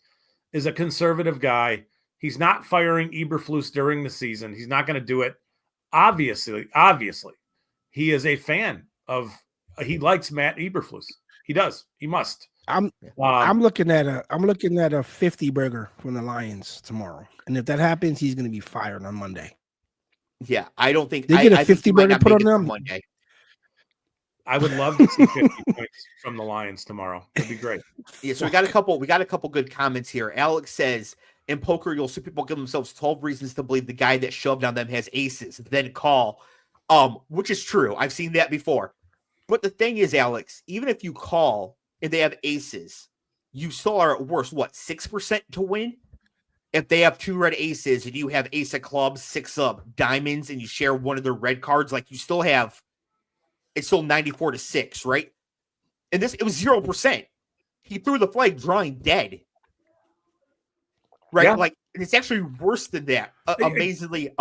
is a conservative guy. He's not firing Eberflus during the season. He's not going to do it. Obviously, he is a fan of. He likes Matt Eberflus. He does. He must. I'm looking at a 50 burger from the Lions tomorrow, and if that happens, he's going to be fired on Monday. Yeah, I don't think they get a 50 burger put on them Monday. I would love to see 50 points from the Lions tomorrow. It'd be great. Yeah, so we got a couple good comments here. Alex says, in poker, you'll see people give themselves 12 reasons to believe the guy that shoved on them has aces, then call. Which is true. I've seen that before. But the thing is, Alex, even if you call and they have aces, you still are at worst, 6% to win? If they have 2 red aces and you have ace of clubs, 6 of diamonds, and you share one of their red cards, like you still have, it's still 94-6, right? And it was 0%. He threw the flag drawing dead. Right? Yeah. Like, it's actually worse than that. Amazingly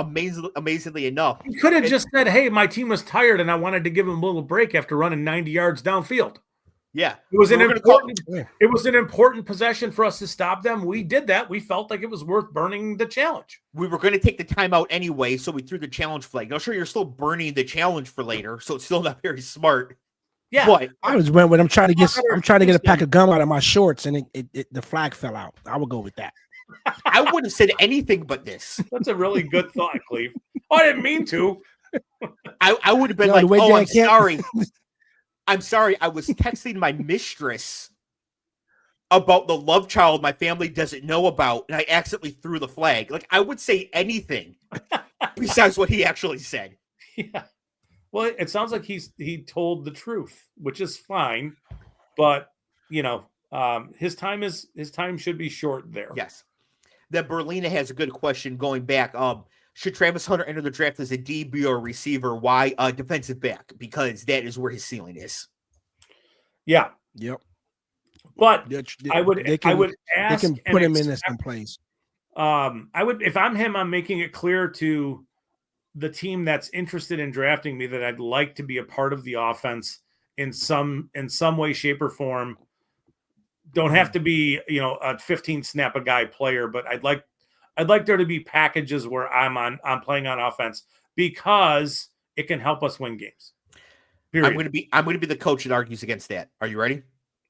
enough. He could have just said, hey, my team was tired and I wanted to give him a little break after running 90 yards downfield. Yeah. It was an important possession for us to stop them. We did that. We felt like it was worth burning the challenge. We were going to take the timeout anyway, so we threw the challenge flag. Now, sure, you're still burning the challenge for later, so it's still not very smart. Yeah. But I was when I'm trying to get a pack of gum out of my shorts and the flag fell out. I would go with that. I wouldn't have said anything but this. That's a really good thought, Cleve. I didn't mean to. I would have been I'm sorry. I'm sorry. I was texting my mistress about the love child my family doesn't know about, and I accidentally threw the flag. Like, I would say anything besides what he actually said. Yeah. Well, it sounds like he told the truth, which is fine, but his time should be short there. Yes. Then Berlina has a good question going back. Should Travis Hunter enter the draft as a DB or a receiver? Why defensive back? Because that is where his ceiling is. Yeah. Yep. But They I would ask they can put him in some place. I would, if I'm him, I'm making it clear to the team that's interested in drafting me that I'd like to be a part of the offense in some way, shape, or form. Don't have to be, a 15 snap a guy player, but I'd like there to be packages where I'm playing on offense because it can help us win games. Period. I'm going to be the coach that argues against that. Are you ready?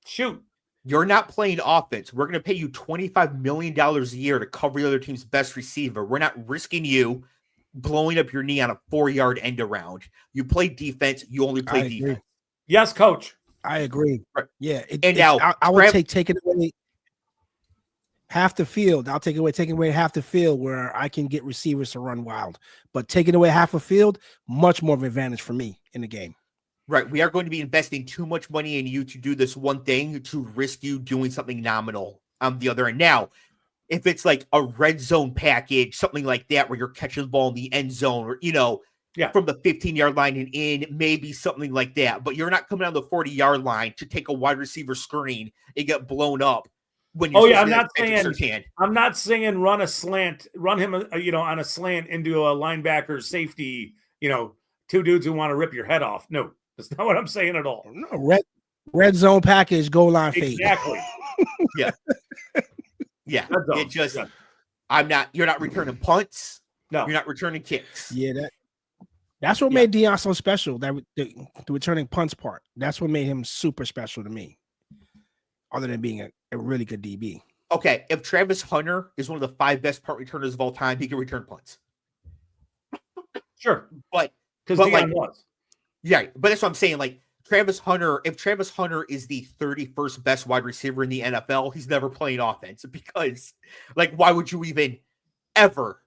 Shoot. You're not playing offense. We're going to pay you $25 million a year to cover the other team's best receiver. We're not risking you blowing up your knee on a 4-yard end around. You play defense. You only play defense. Yes, coach. I agree. Right. Yeah. I would taking away half the field. I'll taking away half the field where I can get receivers to run wild. But taking away half a field, much more of an advantage for me in the game. Right. We are going to be investing too much money in you to do this one thing to risk you doing something nominal on the other end. Now, if it's like a red zone package, something like that, where you're catching the ball in the end zone or, from the 15-yard line and in, maybe something like that. But you're not coming on the 40-yard line to take a wide receiver screen and get blown up when you're I'm not saying run a slant, run him, on a slant into a linebacker safety, two dudes who want to rip your head off. No. That's not what I'm saying at all. No, red zone package, goal line fade. Exactly. Yeah. Yeah. You're not returning punts. No. You're not returning kicks. Yeah, that's what made Deion so special. That the returning punts part. That's what made him super special to me. Other than being a really good DB. Okay. If Travis Hunter is one of the 5 best punt returners of all time, he can return punts. Sure. But Deion was. Yeah, but that's what I'm saying. Like Travis Hunter, if Travis Hunter is the 31st best wide receiver in the NFL, he's never playing offense because, why would you even ever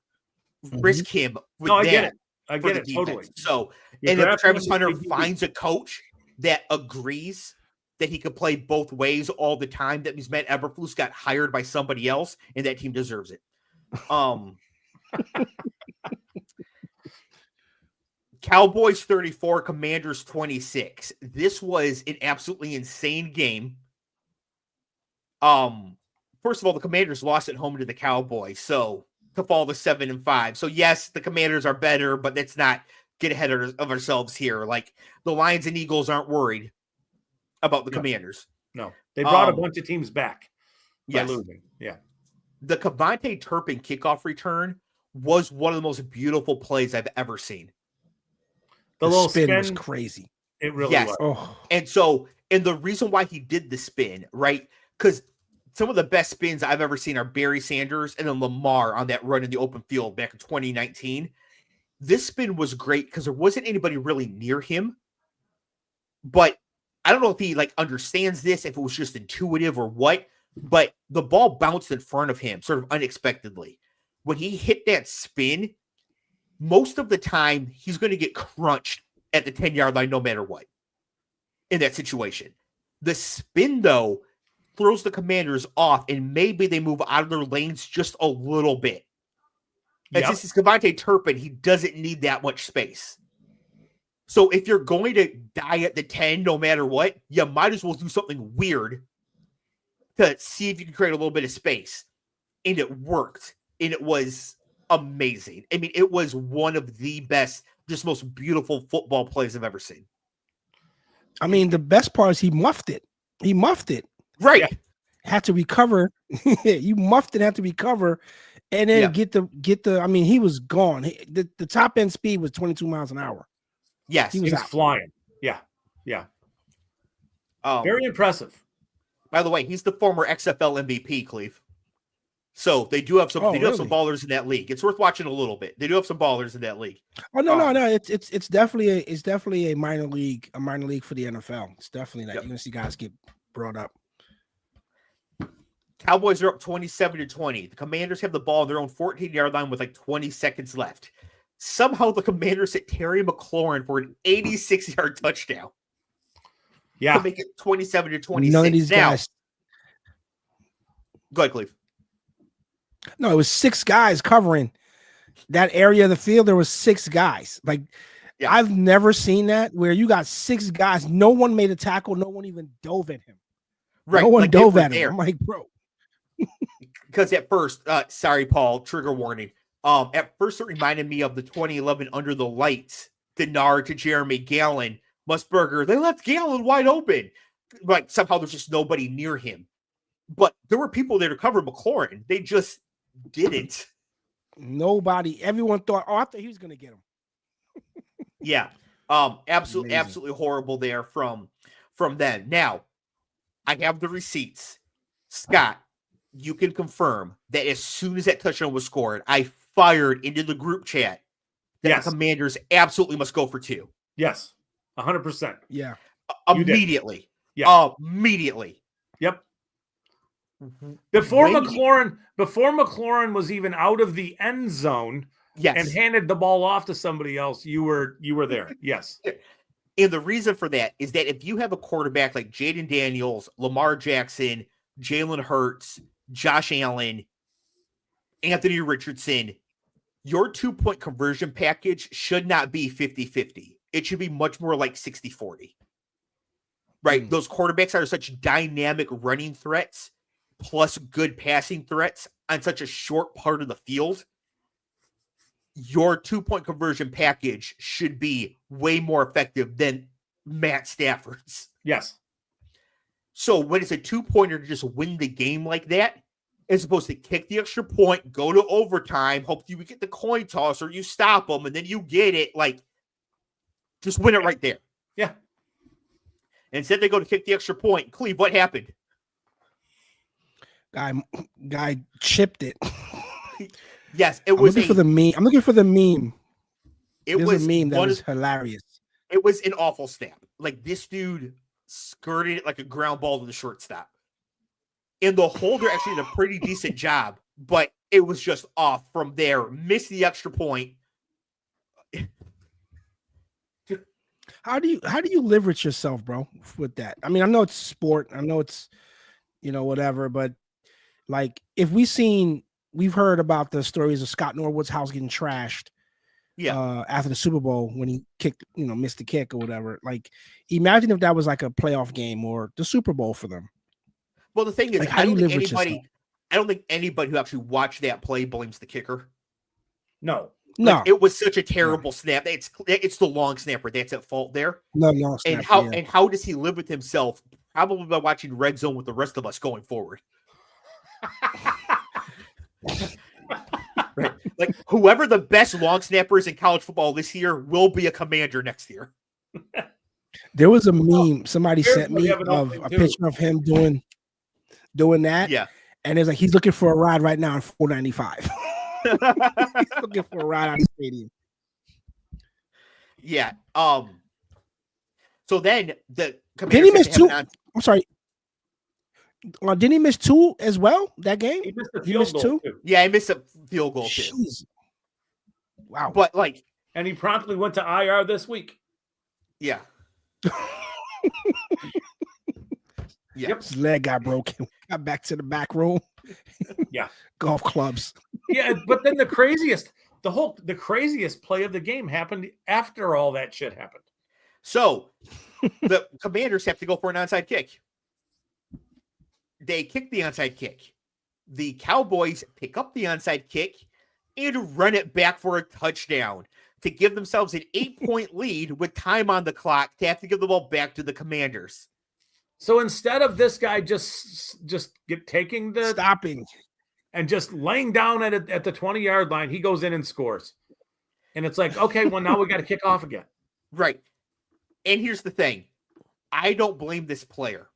risk him with I that? get it. I get it totally. So, and if Travis Hunter finds a coach that agrees that he could play both ways all the time, that means Matt Eberflus got hired by somebody else, and that team deserves it. Cowboys 34, Commanders 26. This was an absolutely insane game. First of all, the Commanders lost at home to the Cowboys, so to fall to 7-5. So yes, the Commanders are better, but let's not get ahead of ourselves here. Like the Lions and Eagles aren't worried about the Commanders. No, they brought a bunch of teams back by losing. Yeah, the Cavante Turpin kickoff return was one of the most beautiful plays I've ever seen. The little spin was crazy. It really was. Oh. And the reason why he did the spin, right? Because some of the best spins I've ever seen are Barry Sanders and then Lamar on that run in the open field back in 2019. This spin was great because there wasn't anybody really near him. But I don't know if he understands this, if it was just intuitive or what, but the ball bounced in front of him sort of unexpectedly. When he hit that spin, most of the time, he's going to get crunched at the 10-yard line no matter what in that situation. The spin, though, throws the Commanders off, and maybe they move out of their lanes just a little bit. And since it's Cavante Turpin, he doesn't need that much space. So if you're going to die at the 10 no matter what, you might as well do something weird to see if you can create a little bit of space. And it worked. And it was amazing. I mean, it was one of the best, just most beautiful football plays I've ever seen. I mean, the best part is he muffed it. Right. Yeah. Had to recover. You muffed it, had to recover, and then get the. I mean, he was gone. The top end speed was 22 miles an hour. Yes, he was flying. Yeah. Very impressive. By the way, he's the former XFL MVP, Cleve. So they do have some. They do have some ballers in that league. It's worth watching a little bit. They do have some ballers in that league. Oh no. It's definitely a minor league for the NFL. It's definitely that. You're gonna see guys get brought up. Cowboys are up 27-20. The Commanders have the ball on their own 14-yard line with 20 seconds left. Somehow the Commanders hit Terry McLaurin for an 86-yard touchdown. Yeah, to make it 27-26. None of these guys. Go ahead, Cleve. No, it was 6 guys covering that area of the field. There was 6 guys. I've never seen that where you got 6 guys. No one made a tackle. No one even dove at him. Right. No one like they dove were at him. there. I'm like, bro. Because at first, sorry, Paul, trigger warning. At first it reminded me of the 2011 Under the Lights, Denard to Jeremy Gallon, Musburger. They left Gallon wide open. Like somehow there's just nobody near him. But there were people there to cover McLaurin. They just didn't. Nobody. Everyone thought, I thought he was gonna get him. Yeah. Absolutely horrible there from them. Now, I have the receipts. Scott, you can confirm that as soon as that touchdown was scored, I fired into the group chat that the Commanders absolutely must go for 2. Yes. 100%. Yeah. Immediately. Yeah. Immediately. Yep. Before McLaurin was even out of the end zone and handed the ball off to somebody else, you were there. Yes. And the reason for that is that if you have a quarterback like Jaden Daniels, Lamar Jackson, Jalen Hurts, Josh Allen, Anthony Richardson, your 2-point conversion package should not be 50-50. It should be much more like 60-40. Right? Those quarterbacks are such dynamic running threats plus good passing threats on such a short part of the field. Your 2-point conversion package should be way more effective than Matt Stafford's. Yes. So when it's a 2-pointer to just win the game like that, as opposed to kick the extra point, go to overtime, hope you get the coin toss or you stop them, and then you get it, like, just win it right there. Yeah. Instead, they go to kick the extra point. Cleve, what happened? Guy chipped it. Yes, it was. I'm looking for the meme. It was a meme that was hilarious. It was an awful snap. Like, this dude skirted it like a ground ball to the shortstop. And the holder actually did a pretty decent job, but it was just off from there. Missed the extra point. How do you leverage yourself, bro, with that? I mean, I know it's sport. I know it's, whatever, but like we've heard about the stories of Scott Norwood's house getting trashed. Yeah. After the Super Bowl when he kicked, missed the kick or whatever. Like, imagine if that was like a playoff game or the Super Bowl for them. Well, the thing is, like, I don't think anybody who actually watched that play blames the kicker. No. Like, it was such a terrible snap. It's the long snapper that's at fault there. No. And how does he live with himself? Probably by watching Red Zone with the rest of us going forward. Right. Like, whoever the best long snapper is in college football this year will be a Commander next year. There was a meme somebody sent me of a picture of him doing that. Yeah. And it's like he's looking for a ride right now in $4.95. He's looking for a ride out of the stadium. Yeah. So then the Did he miss 2? I'm sorry. Didn't he miss 2 as well that game? He missed a field goal too. Yeah, he missed a field goal too. Jeez. Wow. But and he promptly went to IR this week. Yeah. Yep. His leg got broken. Got back to the back room. Yeah. Golf clubs. Yeah, but then the craziest play of the game happened after all that shit happened. So the Commanders have to go for an onside kick. They kick the onside kick. The Cowboys pick up the onside kick and run it back for a touchdown to give themselves an 8-point lead with time on the clock to have to give the ball back to the Commanders. So instead of this guy just taking the stopping and just laying down at the 20-yard line, he goes in and scores. And it's like, okay, well, now we got to kick off again. Right. And here's the thing. I don't blame this player.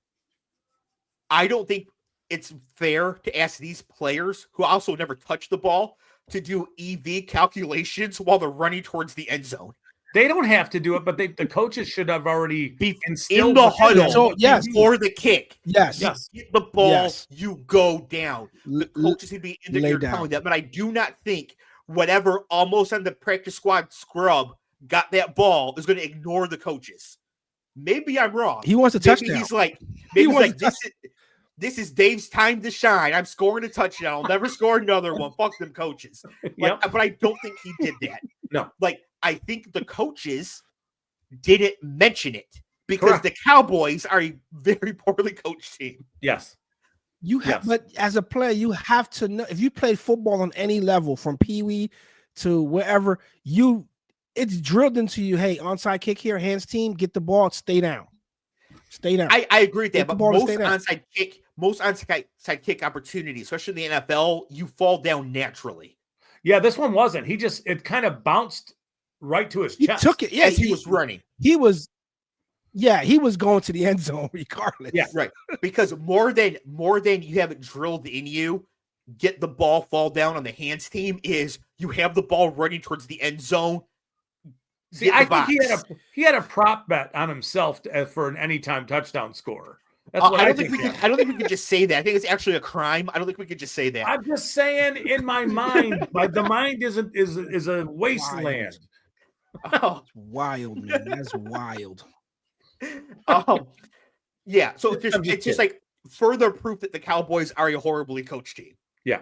I don't think it's fair to ask these players, who also never touch the ball, to do EV calculations while they're running towards the end zone. They don't have to do it, but the coaches should have already instilled in the huddle before the kick. Yes. You get the ball, you go down. The coaches should be in there telling that. But I do not think whatever almost on the practice squad scrub got that ball is going to ignore the coaches. Maybe I'm wrong. He wants a touchdown. He's like, this is Dave's time to shine. I'm scoring a touchdown. I'll never score another one. Fuck them coaches. But I don't think he did that. No. I think the coaches didn't mention it because Correct. the Cowboys are a very poorly coached team. Yes. But as a player, you have to know if you play football on any level, from pee-wee to wherever, it's drilled into you. Hey, onside kick here, hands team, get the ball, stay down. Stay down. I agree with that, but most onside kick opportunities, especially in the NFL, you fall down naturally. Yeah, this one wasn't. It kind of bounced right to his chest. He took it. Yeah, as he was running. He was going to the end zone regardless. Yeah, right. Because more than you have it drilled in you, get the ball, fall down on the hands team, is you have the ball running towards the end zone. See, I think he had a prop bet on himself for an anytime touchdown score. That's what I don't think we could just say that. I think it's actually a crime. I don't think we could just say that. I'm just saying, in my mind, the mind is a wasteland. Oh, it's wild, man. That's wild. Yeah. So it's just like further proof that the Cowboys are a horribly coached team. Yeah.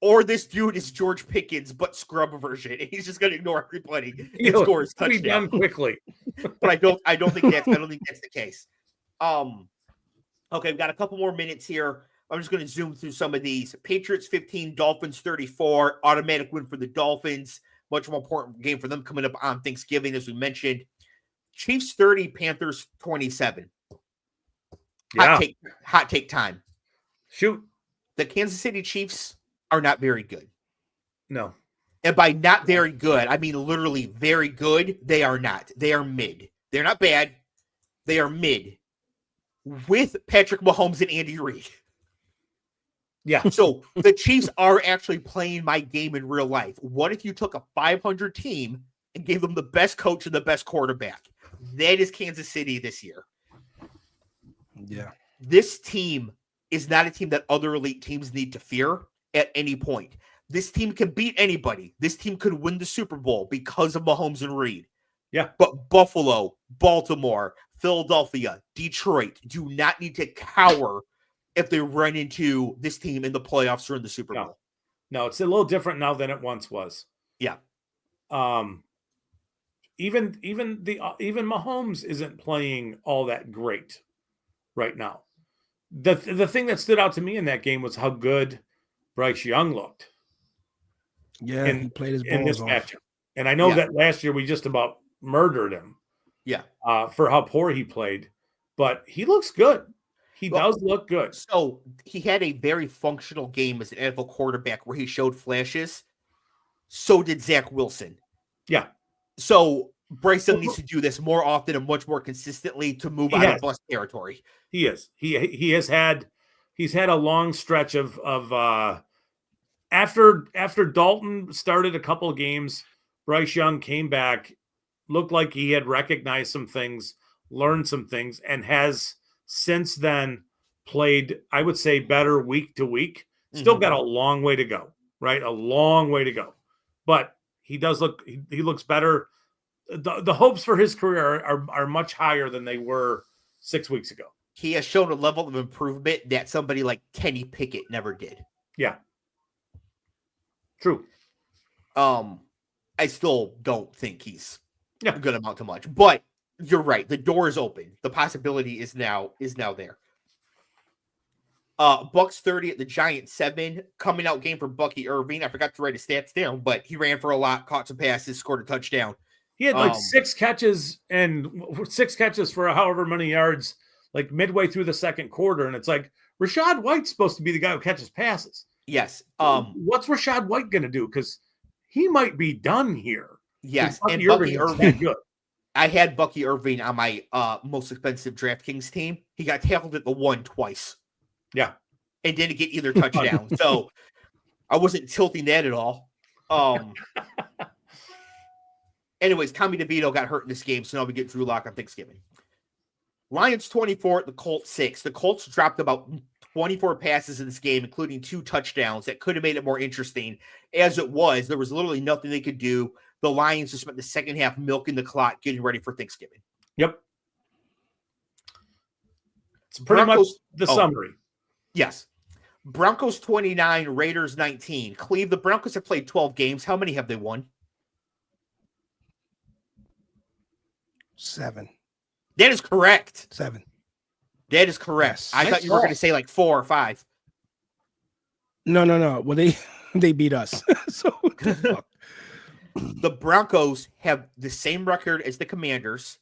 Or this dude is George Pickens, but scrub version, and he's just going to ignore everybody and scores touchdown. Be done quickly. But I don't think that's the case. Okay, we've got a couple more minutes here. I'm just going to zoom through some of these. Patriots 15, Dolphins 34. Automatic win for the Dolphins. Much more important game for them coming up on Thanksgiving, as we mentioned. Chiefs 30, Panthers 27. Yeah. Hot take time. Shoot. The Kansas City Chiefs are not very good. No. And by not very good, I mean literally very good. They are not. They are mid. They're not bad. They are mid. With Patrick Mahomes and Andy Reid. Yeah. So the Chiefs are actually playing my game in real life. What if you took a 500 team and gave them the best coach and the best quarterback? That is Kansas City this year. Yeah. This team is not a team that other elite teams need to fear at any point. This team can beat anybody. This team could win the Super Bowl because of Mahomes and Reid. Yeah. But Buffalo, Baltimore, Philadelphia, Detroit do not need to cower if they run into this team in the playoffs or in the Super Bowl. No, it's a little different now than it once was. Yeah. Even Mahomes isn't playing all that great right now. The thing that stood out to me in that game was how good Bryce Young looked. Yeah, he played his balls in this off. matchup. And I know that last year we just about murdered him. Yeah. For how poor he played. But he looks good. He does look good. So he had a very functional game as an NFL quarterback where he showed flashes. So did Zach Wilson. Yeah. So Bryce Young needs to do this more often and much more consistently to move out of bust territory. He is. He's had a long stretch of after Dalton started a couple of games, Bryce Young came back, looked like he had recognized some things, learned some things, and has since then played, I would say, better week to week. Still got a long way to go, right? A long way to go. But he does look, he looks better. The hopes for his career are much higher than they were 6 weeks ago. He has shown a level of improvement that somebody like Kenny Pickett never did. Yeah. True. I still don't think he's going to amount to much, but you're right. The door is open. The possibility is now there. Bucks 30 at the Giants 7. Coming out game for Bucky Irving. I forgot to write his stats down, but he ran for a lot, caught some passes, scored a touchdown. He had like 6 catches for however many yards, like midway through the second quarter. And it's like, Rachaad White's supposed to be the guy who catches passes. Yes. What's Rachaad White going to do? Because he might be done here. Yes. And Bucky Irving good. I had Bucky Irving on my most expensive DraftKings team. He got tackled at the 1 twice. Yeah. And didn't get either touchdown. So I wasn't tilting that at all. Anyways, Tommy DeVito got hurt in this game, so now we get Drew Lock on Thanksgiving. Lions 24 at the Colts 6. The Colts dropped about 24 passes in this game, including 2 touchdowns that could have made it more interesting. As it was, there was literally nothing they could do. The Lions just spent the second half milking the clock, getting ready for Thanksgiving. Yep. It's pretty much the summary. Yes. Broncos 29, Raiders 19. Cleve, the Broncos have played 12 games. How many have they won? 7. That is correct. 7. That is correct. Yes. I thought you were going to say like 4 or 5. No. Well, they beat us. So what the fuck? The Broncos have the same record as the Commanders.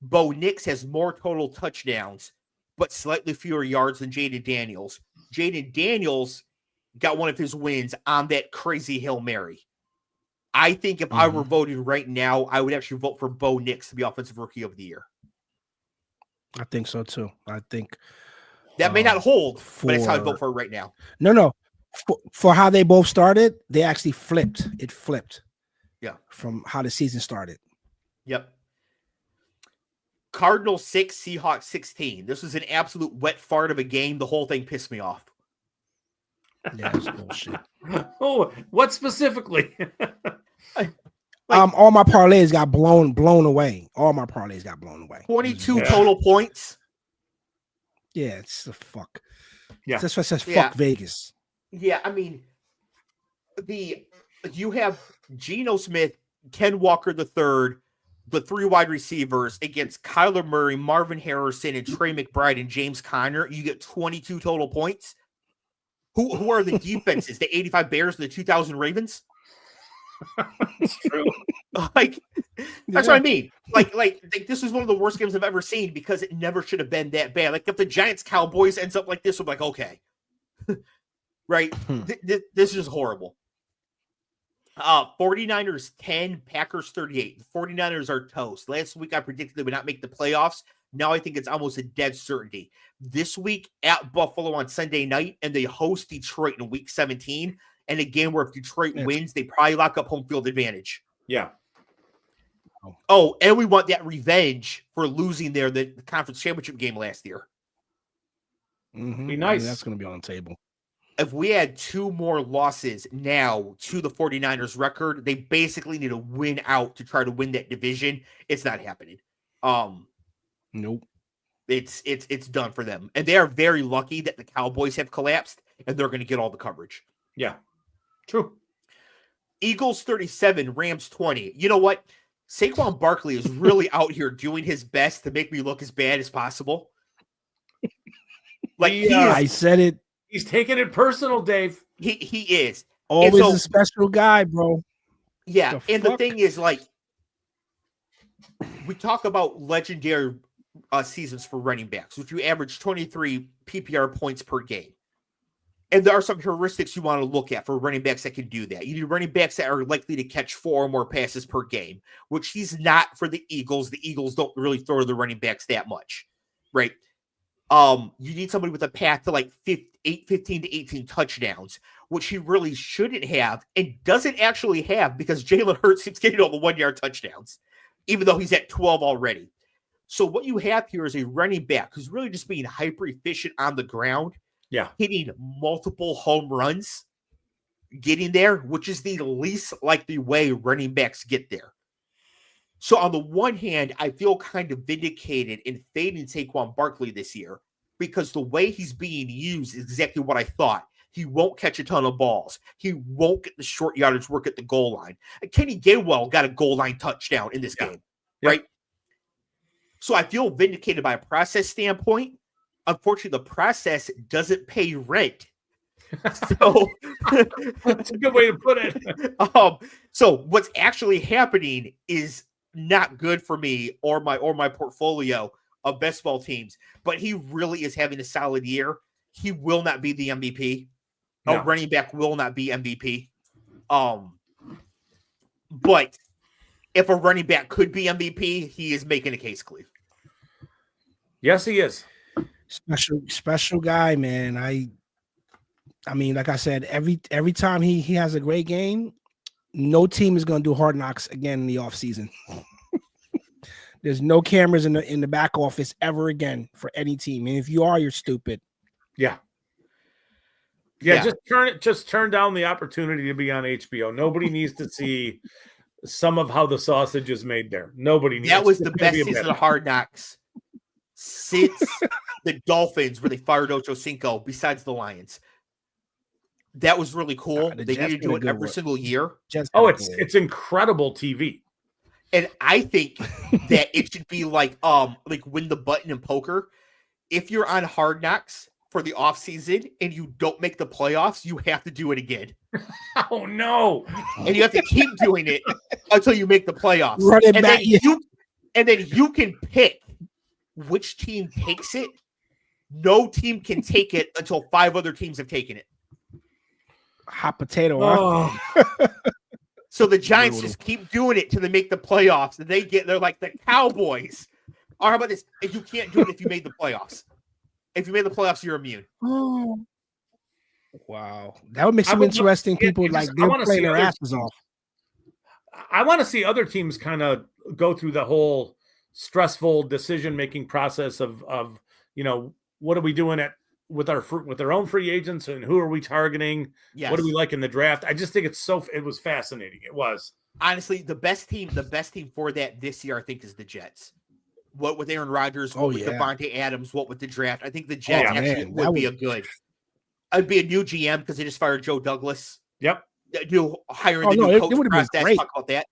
Bo Nix has more total touchdowns, but slightly fewer yards than Jaden Daniels. Jaden Daniels got one of his wins on that crazy Hail Mary. I think if I were voting right now, I would actually vote for Bo Nix to be Offensive Rookie of the Year. I think so too. I think that may not hold, but that's how I vote for it right now. No. For how they both started, they actually flipped. It flipped. Yeah. From how the season started. Yep. Cardinals 6, Seahawks 16. This was an absolute wet fart of a game. The whole thing pissed me off. Yeah, it's bullshit. Oh, what specifically? All my parlays got blown away. All my parlays got blown away. 22 total points. Yeah, it's the fuck. Yeah. That's what says fuck Vegas. Yeah, I mean, you have Geno Smith, Ken Walker III, the 3 wide receivers against Kyler Murray, Marvin Harrison, and Trey McBride and James Conner. You get 22 total points. Who are the defenses? The 85 Bears and the 2000 Ravens? It's true. That's what I mean. Like this is one of the worst games I've ever seen because it never should have been that bad. Like if the Giants Cowboys ends up like this, I'm like, okay. Right? This is horrible. 49ers 10, Packers 38. The 49ers are toast. Last week I predicted they would not make the playoffs. Now I think it's almost a dead certainty. This week at Buffalo on Sunday night, and they host Detroit in week 17. And a game where if Detroit wins, they probably lock up home field advantage. Yeah. Oh, and we want that revenge for losing the conference championship game last year. Be nice. That's going to be on the table. If we add 2 more losses now to the 49ers record, they basically need to win out to try to win that division. It's not happening. Nope. It's done for them. And they are very lucky that the Cowboys have collapsed and they're going to get all the coverage. Yeah. True. Eagles 37, Rams 20. You know what? Saquon Barkley is really out here doing his best to make me look as bad as possible. I said it. He's taking it personal, Dave. He is. Always a special guy, bro. Yeah, the thing is, like, we talk about legendary seasons for running backs, which you average 23 PPR points per game. And there are some heuristics you want to look at for running backs that can do that. You need running backs that are likely to catch 4 or more passes per game, which he's not for the Eagles. The Eagles don't really throw to the running backs that much, right? You need somebody with a path to like 15 to 18 touchdowns, which he really shouldn't have and doesn't actually have because Jalen Hurts keeps getting all the 1-yard touchdowns, even though he's at 12 already. So what you have here is a running back who's really just being hyper efficient on the ground, hitting multiple home runs, getting there, which is the least likely way running backs get there. So on the one hand, I feel kind of vindicated in fading Saquon Barkley this year because the way he's being used is exactly what I thought. He won't catch a ton of balls. He won't get the short yardage work at the goal line. And Kenny Gainwell got a goal line touchdown in this game, right? So I feel vindicated by a process standpoint. Unfortunately, the process doesn't pay rent. So that's a good way to put it. So what's actually happening is not good for me or my portfolio of best ball teams, but he really is having a solid year. He will not be the MVP. No. A running back will not be MVP. But if a running back could be MVP, he is making a case, Clev. Yes, he is. Special guy, man. I mean, like I said, every time he has a great game, no team is going to do Hard Knocks again in the offseason. There's no cameras in the back office ever again for any team. And if you are, you're stupid. Yeah. Just turn down the opportunity to be on HBO. Nobody needs to see some of how the sausage is made there. Nobody needs. That was the best season of Hard Knocks since the Dolphins, where they fired Ocho Cinco, besides the Lions. That was really cool. They need to do it every single year. It's incredible TV. And I think that it should be like win the button in poker. If you're on Hard Knocks for the offseason and you don't make the playoffs, you have to do it again. Oh no. And you have to keep doing it until you make the playoffs. Run it back, and then you can pick which team takes it. No team can take it until 5 other teams have taken it. Hot potato. Huh? So the Giants just keep doing it till they make the playoffs, and they're like the Cowboys. Or how about this? If you can't do it if you made the playoffs. If you made the playoffs, you're immune. Oh. Wow. That would make some interesting people like they're playing their asses off. I want to see other teams kind of go through the whole stressful decision-making process of what are we doing with our own free agents and who are we targeting? Yes. What do we like in the draft? I just think it was fascinating. It was. Honestly, the best team for that this year, I think, is the Jets. What with Aaron Rodgers, what with Devontae Adams, what with the draft. I think the Jets would be I'd be a new GM because they just fired Joe Douglas. Yep. Hiring the new coach process. Talk about that.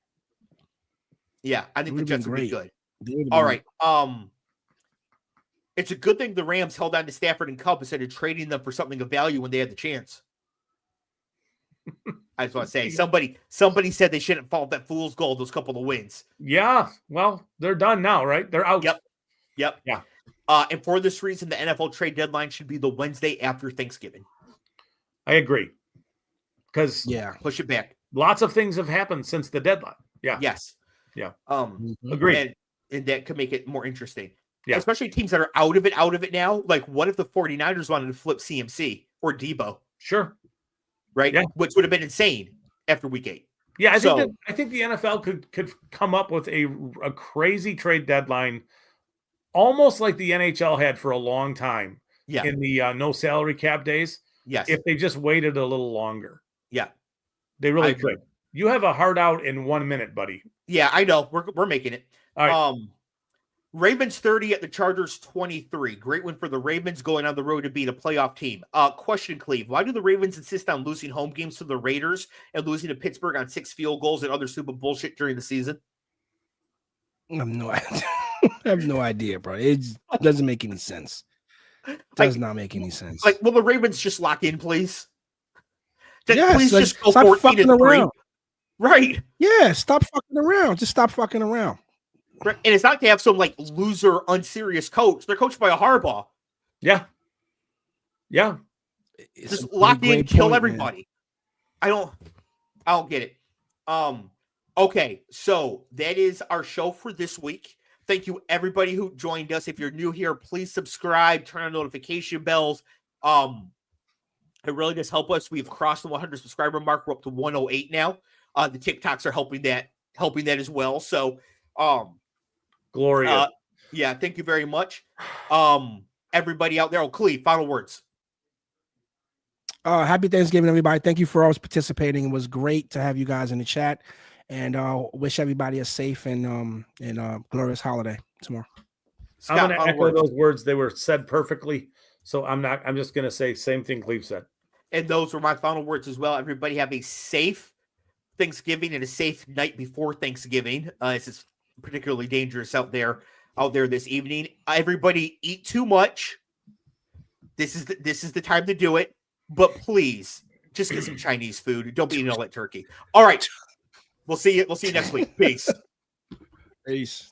Yeah, I think the Jets would be good. All right. It's a good thing the Rams held on to Stafford and Cup instead of trading them for something of value when they had the chance. I just want to say, somebody said they shouldn't fall that fool's gold those couple of wins. Yeah, well, they're done now, right? They're out. Yep. Yeah. And for this reason, the NFL trade deadline should be the Wednesday after Thanksgiving. I agree. Because push it back. Lots of things have happened since the deadline. Yeah. Yes. Yeah. Agreed. And that could make it more interesting. Yeah. Especially teams that are out of it now. Like, what if the 49ers wanted to flip CMC or Debo? Sure. Right? Yeah. Which would have been insane after week 8. Yeah, I think the NFL could come up with a crazy trade deadline, almost like the NHL had for a long time. Yeah. In the no salary cap days. Yes. If they just waited a little longer. Yeah. They really could. You have a hard out in 1 minute, buddy. Yeah, I know. We're making it. All right. Ravens 30 at the Chargers 23. Great win for the Ravens going on the road to beat a playoff team. Question, Cleve. Why do the Ravens insist on losing home games to the Raiders and losing to Pittsburgh on 6 field goals and other stupid bullshit during the season? I have no idea. I have no idea, bro. It doesn't make any sense. Does not make any sense. Like, will the Ravens just lock in, please? Yes, please like, just go stop 14 fucking and 3. around. Right. Yeah, stop fucking around. Just stop fucking around. And it's not to have some like loser, unserious coach. They're coached by a Harbaugh. Yeah. Yeah. Just lock in, kill everybody. Man. I don't get it. Okay, so that is our show for this week. Thank you everybody who joined us. If you're new here, please subscribe, turn on notification bells. It really does help us. We've crossed the 100 subscriber mark. We're up to 108 now. The TikToks are helping that as well. So, Gloria. Yeah, thank you very much. Everybody out there. Cleve, final words. Happy Thanksgiving, everybody. Thank you for always participating. It was great to have you guys in the chat, and wish everybody a safe and glorious holiday tomorrow. Scott, I'm going to echo those words. They were said perfectly. So I'm just going to say same thing Cleve said. And those were my final words as well. Everybody have a safe Thanksgiving and a safe night before Thanksgiving. It's particularly dangerous out there this evening. Everybody eat too much. This is the time to do it. But please, just get some Chinese food. Don't be eating all that turkey. All right. We'll see you next week. Peace. Peace.